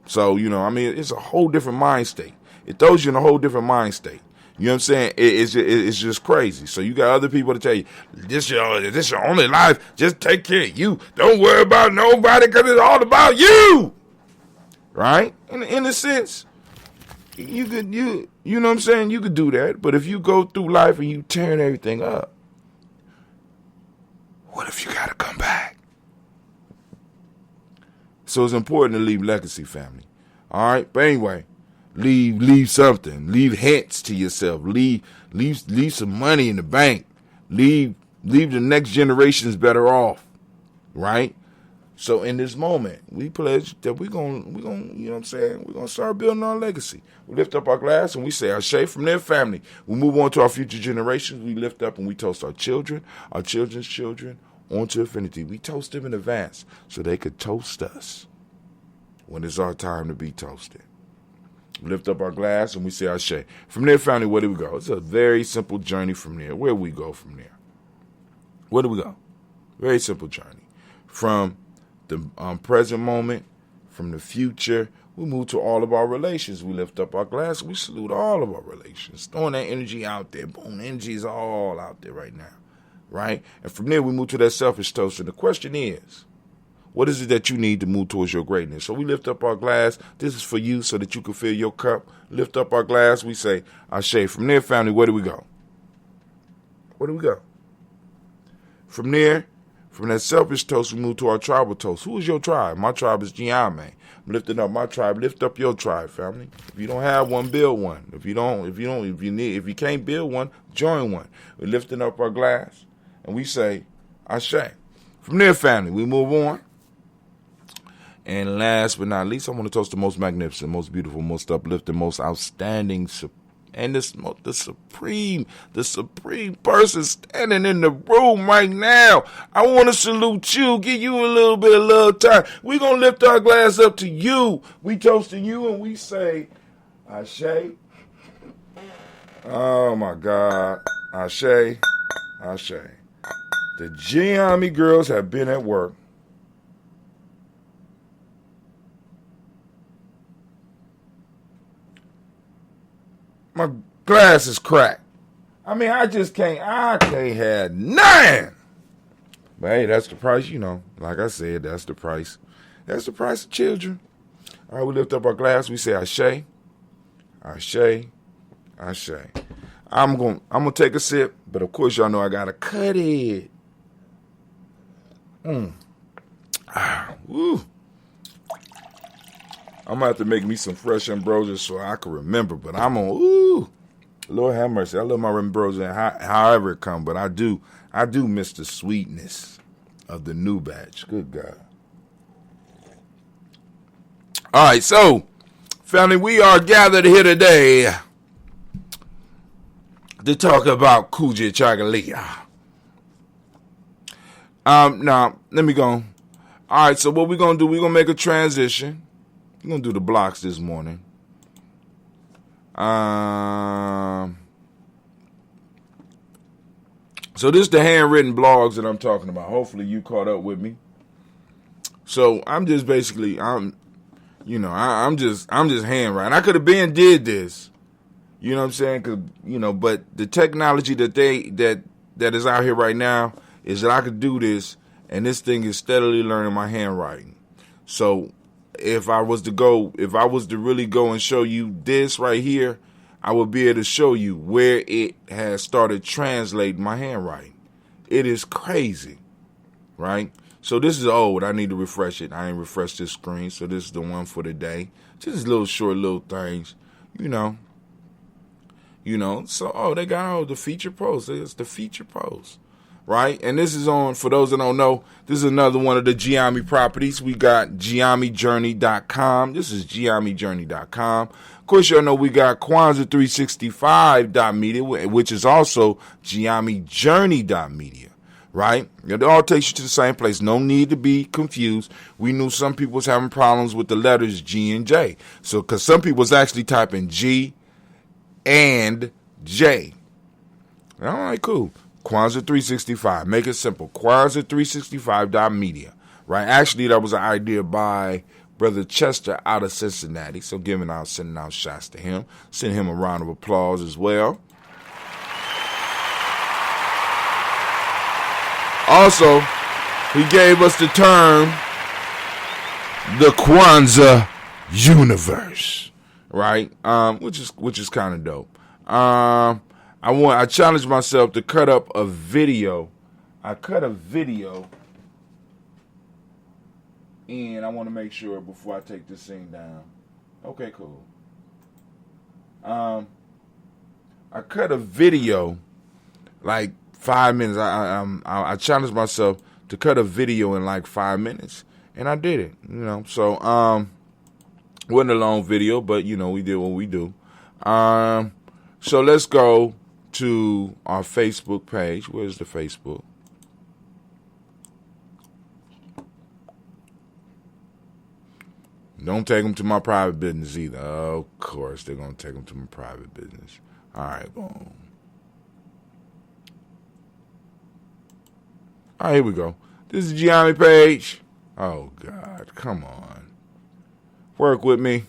So, it's a whole different mind state. It throws you in a whole different mind state. You know what I'm saying? It's just crazy. So you got other people to tell you, this your only life. Just take care of you. Don't worry about nobody, because it's all about you. Right? In a sense, you know what I'm saying? You could do that. But if you go through life and you tearing everything up, what if you got to come back? So it's important to leave legacy, family. All right? But anyway, leave something. Leave hints to yourself. Leave some money in the bank. Leave the next generations better off. Right? So in this moment, we pledge that we're going, you know what I'm saying? We're going to start building our legacy. We lift up our glass and we say our shade from their family. We move on to our future generations. We lift up and we toast our children, our children's children, on to infinity. We toast them in advance so they could toast us when it's our time to be toasted. We lift up our glass and we say Ashe. From there, family, where do we go? It's a very simple journey from there. Where do we go from there? Where do we go? Very simple journey. From the present moment, from the future, we move to all of our relations. We lift up our glass. We salute all of our relations. Throwing that energy out there. Boom, energy is all out there right now. Right? And from there, we move to that selfish toast. And the question is, what is it that you need to move towards your greatness? So we lift up our glass. This is for you so that you can fill your cup. Lift up our glass. We say, Ashe. From there, family, where do we go? Where do we go? From there, from that selfish toast, we move to our tribal toast. Who is your tribe? My tribe is Gye-Nyame. I'm lifting up my tribe. Lift up your tribe, family. If you don't have one, build one. If you can't build one, join one. We're lifting up our glass and we say, Ashe. From there, family, we move on. And last but not least, I want to toast the most magnificent, most beautiful, most uplifting, most outstanding, and the supreme person standing in the room right now. I want to salute you, give you a little bit of love time. We're going to lift our glass up to you. We toast to you and we say, Ashe. Oh my God. Ashe. Ashe. The Gye-Nyame girls have been at work. My glass is cracked. I mean, I can't have none. But hey, that's the price, Like I said, that's the price. That's the price of children. All right, we lift up our glass. We say Ashe, Ashe, Ashe. I'm gonna take a sip, but of course y'all know I gotta cut it. Woo. I'm going to have to make me some fresh ambrosia so I can remember. But I'm on, Lord have mercy. I love my ambrosia however it comes. But I do miss the sweetness of the new batch. Good God. All right, so, family, we are gathered here today to talk about Kujichagulia. Now, let me go. All right, so what we're going to do, we're going to make a transition. We're going to do the blocks this morning. So this is the handwritten blogs that I'm talking about. Hopefully you caught up with me. So I'm just basically, I'm just handwriting. I could have been did this. You know what I'm saying? 'Cause, but the technology that is out here right now is that I could do this, and this thing is steadily learning my handwriting. So if I was to really go and show you this right here, I would be able to show you where it has started translating my handwriting. It is crazy, right? So this is old. I need to refresh it. I ain't refreshed this screen, so this is the one for today. Just little short little things, So, they got the feature post. It's the feature post. Right? And this is on, for those that don't know, this is another one of the Gye-Nyame properties. We got GyeNyameJourney.com. This is GyeNyameJourney.com. Of course, y'all know we got Kwanzaa365.media, which is also GyeNyameJourney.media. Right? It all takes you to the same place. No need to be confused. We knew some people was having problems with the letters G and J. So, because some people was actually typing G and J. All right, cool. Kwanzaa365. Make it simple. Kwanzaa365.media. Right? Actually, that was an idea by Brother Chester out of Cincinnati. So sending out shots to him. Send him a round of applause as well. Also, he gave us the term the Kwanzaa universe. Right? Which is kind of dope. I challenged myself to cut up a video. I cut a video, and I want to make sure before I take this thing down. Okay, cool. I cut a video, like 5 minutes. I challenged myself to cut a video in like 5 minutes, and I did it. So wasn't a long video, but we did what we do. So let's go to our Facebook page. Where's the Facebook? Don't take them to my private business either. Of course, they're going to take them to my private business. All right, boom. All right, here we go. This is the Gye-Nyame page. Oh, God. Come on. Work with me.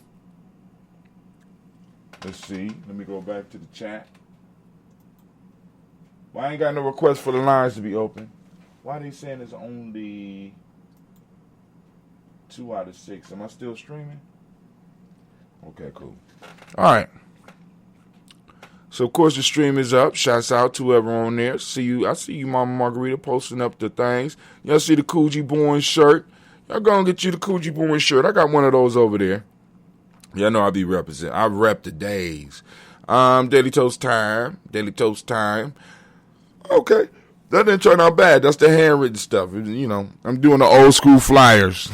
Let's see. Let me go back to the chat. Well, I ain't got no request for the lines to be open. Why are they saying it's only 2 out of 6? Am I still streaming? Okay, cool. All right. So, of course, the stream is up. Shouts out to whoever on there. See you. I see you, Mama Margarita, posting up the things. Y'all see the Coogee Born shirt? Y'all go and get you the Coogee Born shirt. I got one of those over there. Y'all know I be representing. I rep the days. Daily Toast time. Daily Toast time. Okay. That didn't turn out bad. That's the handwritten stuff. You know, I'm doing the old school flyers.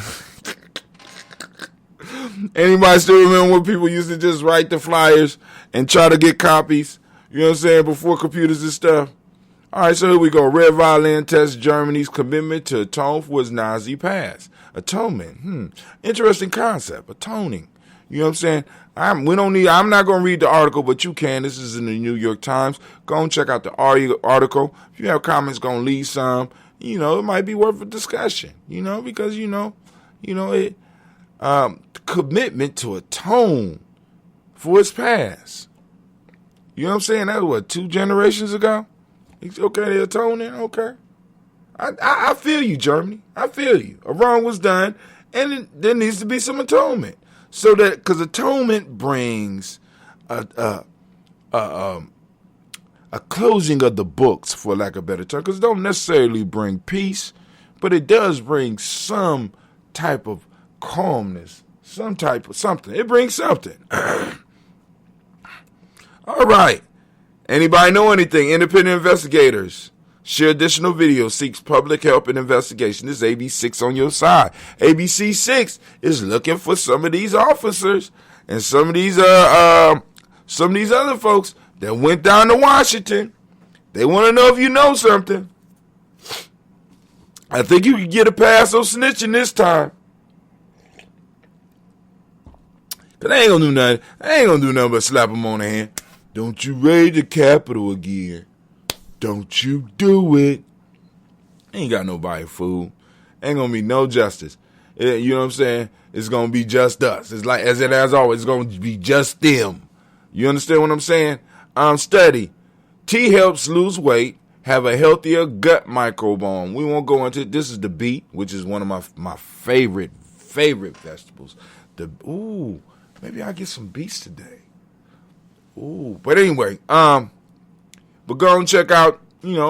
Anybody still remember when people used to just write the flyers and try to get copies? You know what I'm saying? Before computers and stuff. All right, so here we go. Red Violin tests Germany's commitment to atone for its Nazi past. Atonement. Interesting concept. Atoning. You know what I'm saying? I'm not going to read the article, but you can. This is in the New York Times. Go and check out the article. If you have comments, go and leave some. You know, it might be worth a discussion. You know, because, it commitment to atone for its past. You know what I'm saying? That was, 2 generations ago? Okay, they're atoning? Okay. I feel you, Germany. I feel you. A wrong was done, and there needs to be some atonement. So that, because atonement brings a closing of the books, for lack of a better term, because it don't necessarily bring peace, but it does bring some type of calmness, some type of something. It brings something. All right. Anybody know anything? Independent investigators share additional video, seeks public help in investigation. This is AB6 on your side. ABC6 is looking for some of these officers and some of these other folks that went down to Washington. They want to know if you know something. I think you can get a pass on snitching this time. Cause I ain't gonna do nothing. I ain't gonna do nothing but slap them on the hand. Don't you raid the Capitol again. Don't you do it. Ain't got nobody, fool. Ain't gonna be no justice. You know what I'm saying? It's gonna be just us. It's like, as always, it's gonna be just them. You understand what I'm saying? Study. Tea helps lose weight, have a healthier gut microbiome. We won't go into it. This is the beet, which is one of my favorite vegetables. Maybe I'll get some beets today. But anyway, but go and check out,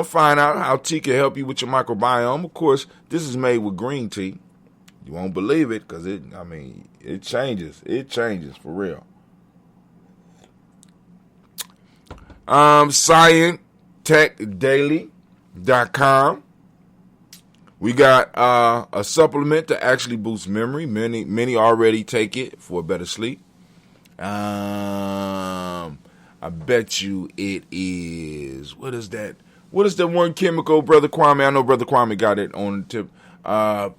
find out how tea can help you with your microbiome. Of course, this is made with green tea. You won't believe it because it changes. It changes for real. ScienceTechDaily.com. We got a supplement to actually boost memory. Many already take it for a better sleep. I bet you it is. What is that? What is the one chemical, Brother Kwame? I know Brother Kwame got it on the tip. The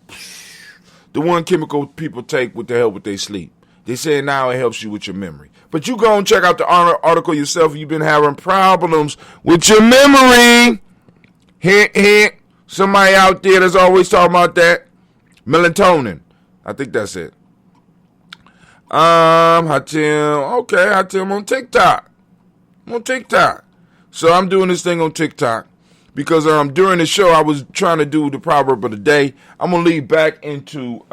one chemical people take with the help with their sleep. They say now it helps you with your memory. But you go and check out the article yourself if you've been having problems with your memory. Hint, hint. Somebody out there that's always talking about that. Melatonin. I think that's it. Hatim on TikTok. So I'm doing this thing on TikTok because during the show I was trying to do the proverb of the day. I'm gonna lead back into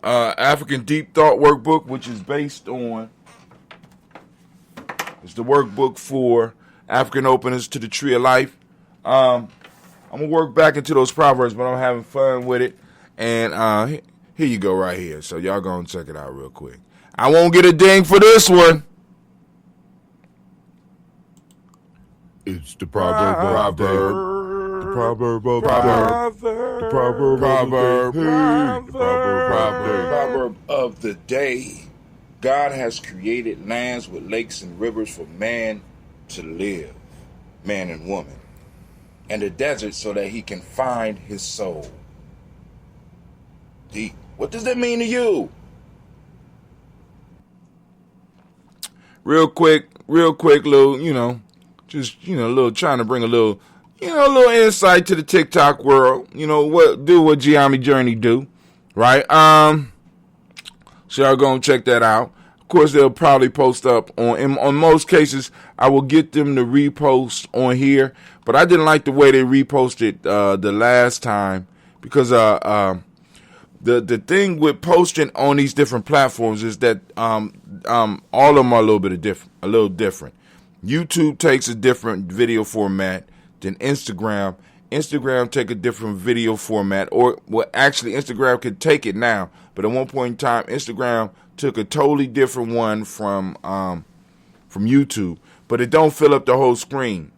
African Deep Thought Workbook, which is based on it's the workbook for African openers to the Tree of Life. I'm gonna work back into those proverbs, but I'm having fun with it. And here you go right here. So y'all go and check it out real quick. I won't get a ding for this one. It's the proverb of the day. The proverb of the day. The Proverb of the day. God has created lands with lakes and rivers for man to live, man and woman, and a desert so that he can find his soul. What does that mean to you? Real quick, little, little trying to bring a little insight to the TikTok world. What Gye-Nyame Journey do, right? So y'all go and check that out. Of course, they'll probably post up on most cases. I will get them to repost on here, but I didn't like the way they reposted the last time because the thing with posting on these different platforms is that all of them are a little different. YouTube takes a different video format than Instagram. Instagram take a different video format, actually Instagram could take it now, but at one point in time, Instagram took a totally different one from YouTube, but it don't fill up the whole screen.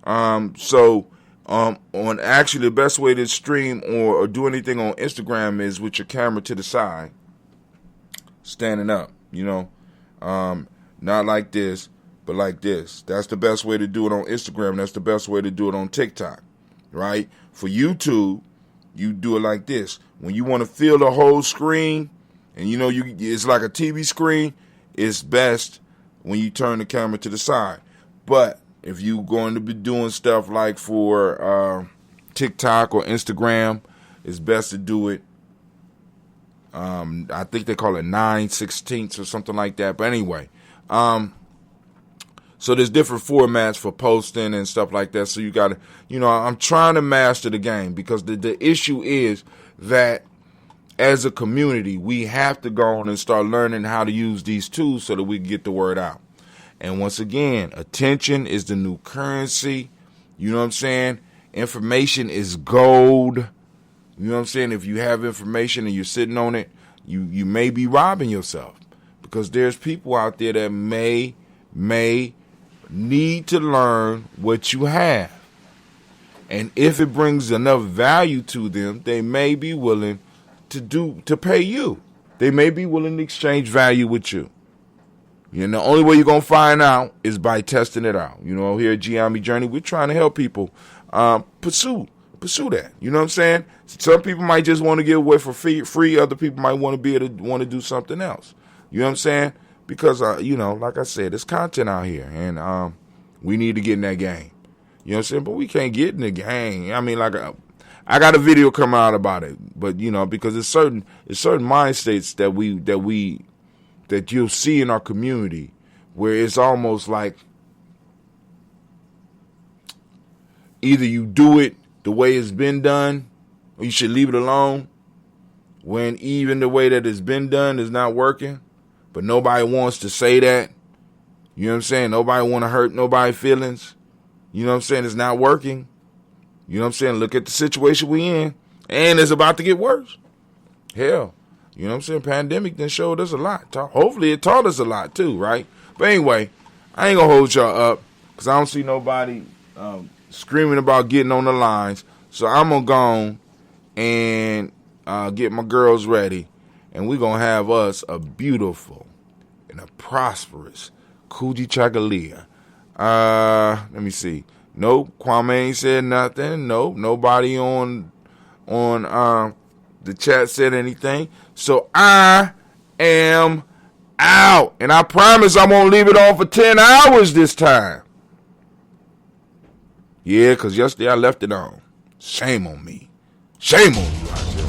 So on actually the best way to stream or do anything on Instagram is with your camera to the side, standing up, not like this, but like this. That's the best way to do it on Instagram. That's the best way to do it on TikTok, right? For YouTube, you do it like this. When you want to fill the whole screen, and it's like a TV screen, it's best when you turn the camera to the side. But if you're going to be doing stuff like for TikTok or Instagram, it's best to do it, I think they call it 9/16 or something like that. But anyway, so there's different formats for posting and stuff like that. So you got to, I'm trying to master the game because the issue is that as a community, we have to go on and start learning how to use these tools so that we can get the word out. And once again, attention is the new currency. You know what I'm saying? Information is gold. You know what I'm saying? If you have information and you're sitting on it, you may be robbing yourself because there's people out there that may need to learn what you have. And if it brings enough value to them, they may be willing to pay you. They may be willing to exchange value with you. The only way you're going to find out is by testing it out. Here at Gye-Nyame Journey, we're trying to help people pursue that. You know what I'm saying? Some people might just want to give away for free. Other people might want to do something else. You know what I'm saying? Because, like I said, there's content out here, and we need to get in that game. You know what I'm saying? But we can't get in the game. I mean, I got a video coming out about it, but because it's certain mind states that you'll see in our community where it's almost like either you do it the way it's been done or you should leave it alone, when even the way that it's been done is not working, but nobody wants to say that. You know what I'm saying? Nobody want to hurt nobody's feelings. You know what I'm saying? It's not working. You know what I'm saying? Look at the situation we in, and it's about to get worse. Hell, you know what I'm saying? Pandemic then showed us a lot. Hopefully it taught us a lot too, right? But anyway, I ain't gonna hold y'all up because I don't see nobody screaming about getting on the lines. So I'm gonna go on and get my girls ready, and we're gonna have us a beautiful and a prosperous Kujichagulia. Let me see. Nope, Kwame ain't said nothing. Nope, nobody on the chat said anything. So I am out. And I promise I'm going to leave it on for 10 hours this time. Yeah, because yesterday I left it on. Shame on me. Shame on you out there.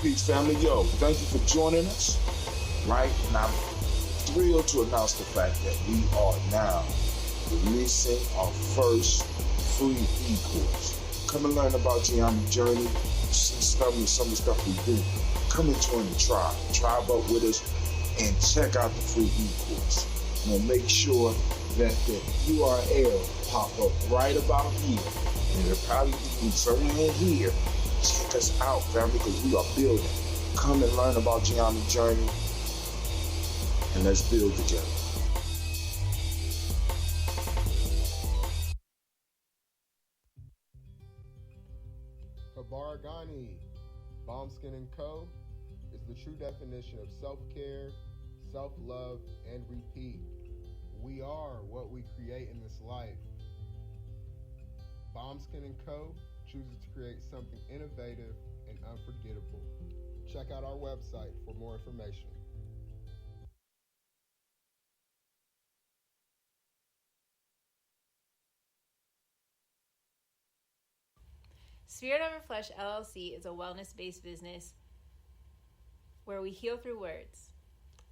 Peace, family. Yo, thank you for joining us. Right? And I'm thrilled to announce the fact that we are now releasing our first free e-course. Come and learn about Gye-Nyame journey. See some of the stuff we do. Come and join the tribe. Tribe up with us and check out the free e-course. I'm going to make sure that the URL pop up right about here. And it'll probably be somewhere in here. Check us out, family, because we are building. Come and learn about Gye-Nyame journey. And let's build together. Habaragani, Bombskin & Co. is the true definition of self-care, self-love, and repeat. We are what we create in this life. Bombskin & Co. chooses to create something innovative and unforgettable. Check out our website for more information. Spirit Over Flesh LLC is a wellness-based business where we heal through words.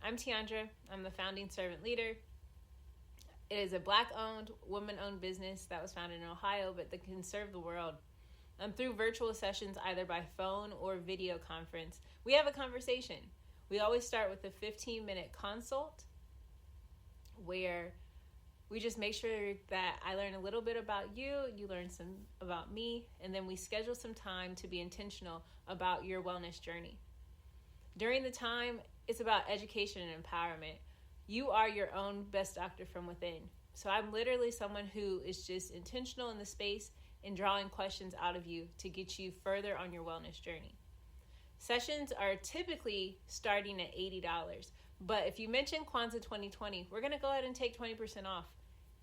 I'm Tiandra. I'm the founding servant leader. It is a Black-owned, woman-owned business that was founded in Ohio, but that can serve the world. Through virtual sessions, either by phone or video conference, we have a conversation. We always start with a 15-minute consult where we just make sure that I learn a little bit about you, you learn some about me, and then we schedule some time to be intentional about your wellness journey. During the time, it's about education and empowerment. You are your own best doctor from within. So I'm literally someone who is just intentional in the space and drawing questions out of you to get you further on your wellness journey. Sessions are typically starting at $80, but if you mention Kwanzaa 2020, we're going to go ahead and take 20% off.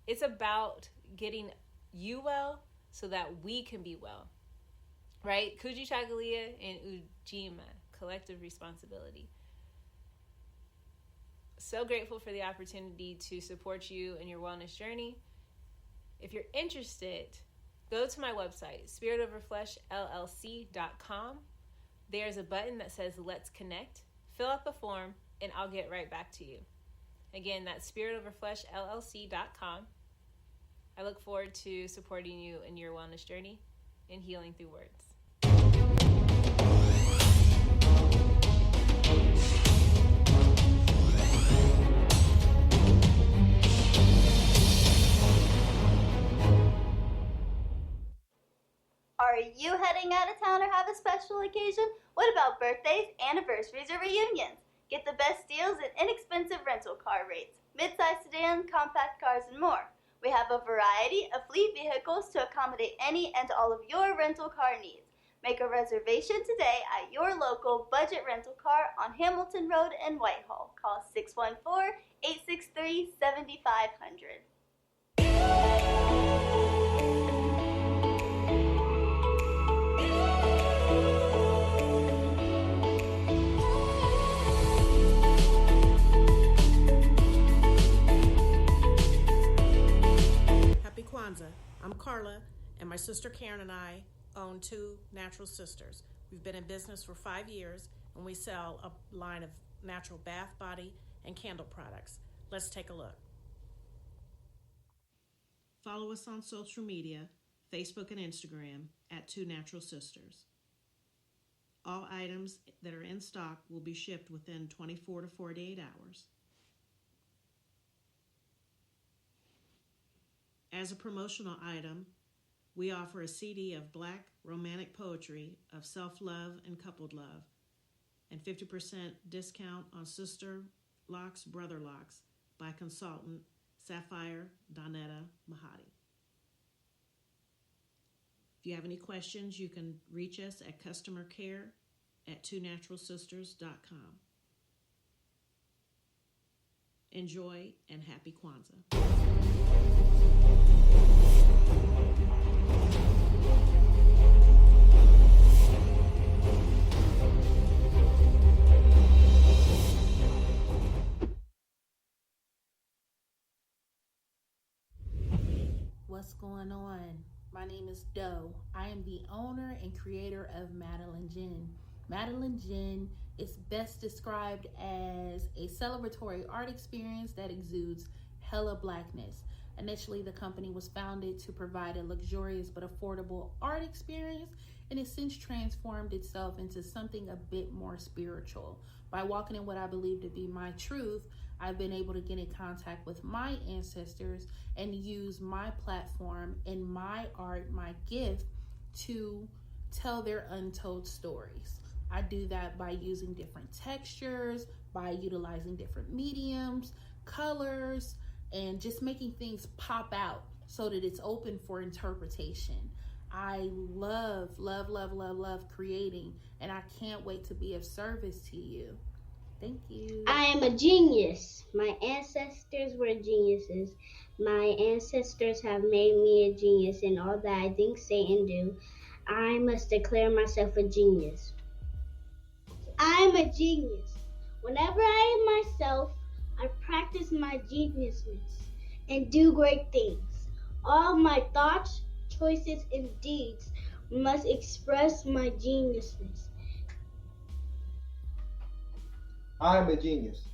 It's about getting you well so that we can be well, right? Kujichagulia and Ujima, collective responsibility. So grateful for the opportunity to support you in your wellness journey. If you're interested, go to my website, spiritoverfleshllc.com. There's a button that says Let's Connect. Fill out the form and I'll get right back to you. Again, that's spiritoverfleshllc.com. I look forward to supporting you in your wellness journey and healing through words. Are you heading out of town or have a special occasion? What about birthdays, anniversaries, or reunions? Get the best deals and inexpensive rental car rates, mid-size sedan, compact cars, and more. We have a variety of fleet vehicles to accommodate any and all of your rental car needs. Make a reservation today at your local budget rental car on Hamilton Road in Whitehall. Call 614-863-7500. Kwanzaa. I'm Carla, and my sister Karen and I own Two Natural Sisters. We've been in business for 5 years, and we sell a line of natural bath, body, and candle products. Let's take a look. Follow us on social media, Facebook and Instagram, at Two Natural Sisters. All items that are in stock will be shipped within 24 to 48 hours. As a promotional item, we offer a CD of Black romantic poetry of self-love and coupled love, and 50% discount on Sister Locks, Brother Locks by consultant Sapphire Donetta Mahadi. If you have any questions, you can reach us at customercare@twonaturalsisters.com. Enjoy and happy Kwanzaa. What's going on? My name is Doe. I am the owner and creator of Madeline Gin. Madeline Gin is best described as a celebratory art experience that exudes hella blackness. Initially, the company was founded to provide a luxurious but affordable art experience, and has since transformed itself into something a bit more spiritual. By walking in what I believe to be my truth, I've been able to get in contact with my ancestors and use my platform and my art, my gift, to tell their untold stories. I do that by using different textures, by utilizing different mediums, colors, and just making things pop out so that it's open for interpretation. I love creating, and I can't wait to be of service to you. Thank you. I am a genius. My ancestors were geniuses. My ancestors have made me a genius in all that I think, say, and do. I must declare myself a genius. I am a genius. Whenever I am myself, I practice my geniusness and do great things. All my thoughts, choices, and deeds must express my geniusness. I am a genius.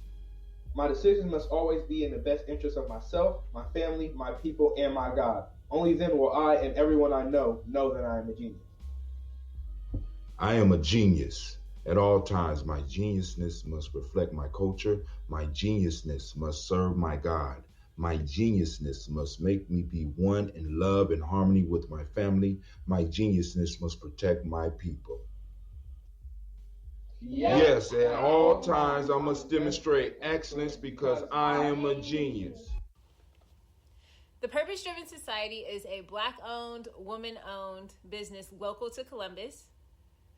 My decisions must always be in the best interest of myself, my family, my people, and my God. Only then will I and everyone I know that I am a genius. I am a genius. At all times, my geniusness must reflect my culture. My geniusness must serve my God. My geniusness must make me be one in love and harmony with my family. My geniusness must protect my people. Yes, at all times I must demonstrate excellence because I am a genius. The Purpose Driven Society is a Black-owned, woman-owned business local to Columbus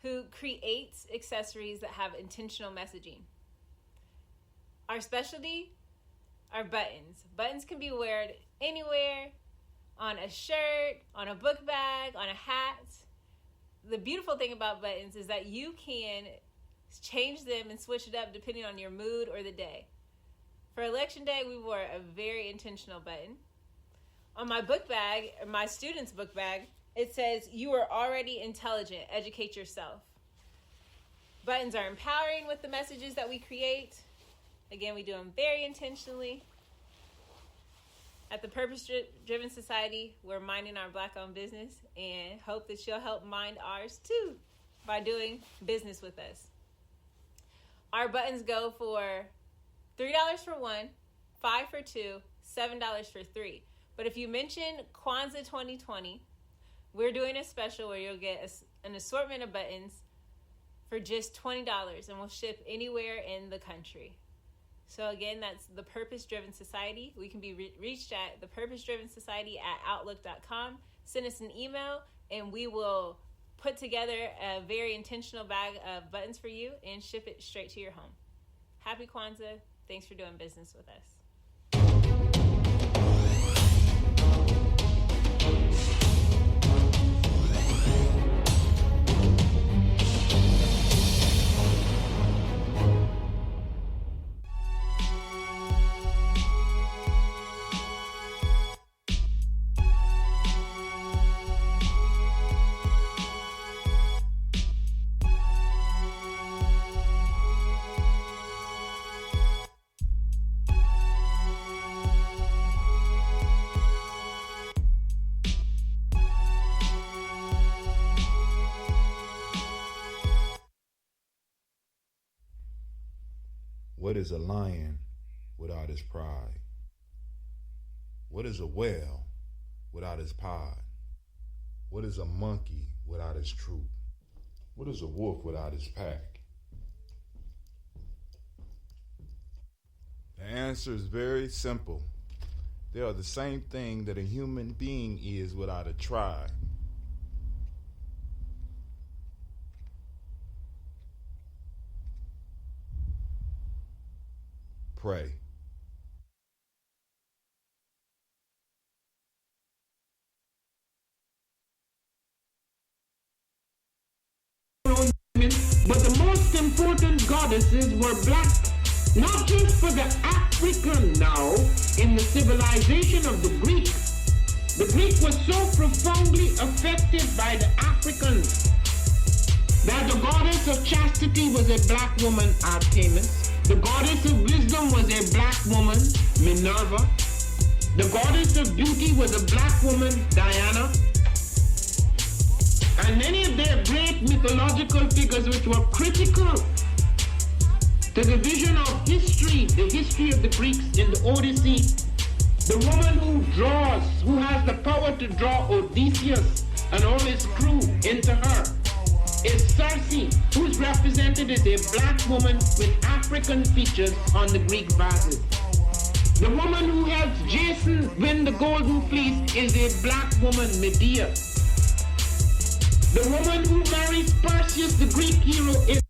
who creates accessories that have intentional messaging. Our specialty are buttons. Buttons can be worn anywhere, on a shirt, on a book bag, on a hat. The beautiful thing about buttons is that you can change them and switch it up depending on your mood or the day. For Election Day, we wore a very intentional button. On my book bag, or my student's book bag, it says, "You are already intelligent, educate yourself." Buttons are empowering with the messages that we create. Again, we do them very intentionally. At the Purpose Driven Society, we're minding our Black-owned business and hope that you'll help mind ours too by doing business with us. Our buttons go for $3 for one, $5 for two, $7 for three. But if you mention Kwanzaa 2020, we're doing a special where you'll get an assortment of buttons for just $20, and we'll ship anywhere in the country. So again, that's the Purpose Driven Society. We can be reached at thepurposedrivensociety@outlook.com. Send us an email, and we will put together a very intentional bag of buttons for you and ship it straight to your home. Happy Kwanzaa. Thanks for doing business with us. What is a lion without his pride? What is a whale without his pod? What is a monkey without his troop? What is a wolf without his pack? The answer is very simple. They are the same thing that a human being is without a tribe. Pray. But the most important goddesses were black, not just for the African now in the civilization of the Greek. The Greek was so profoundly affected by the Africans that the goddess goddess of chastity was a black woman, Artemis. The goddess of wisdom was a black woman, Minerva. The goddess of beauty was a black woman, Diana. And many of their great mythological figures which were critical to the vision of history, the history of the Greeks in the Odyssey. The woman who draws, who has the power to draw Odysseus and all his crew into her, is Circe, who is represented as a black woman with African features on the Greek vases. The woman who helps Jason win the Golden Fleece is a black woman, Medea. The woman who marries Perseus, the Greek hero, is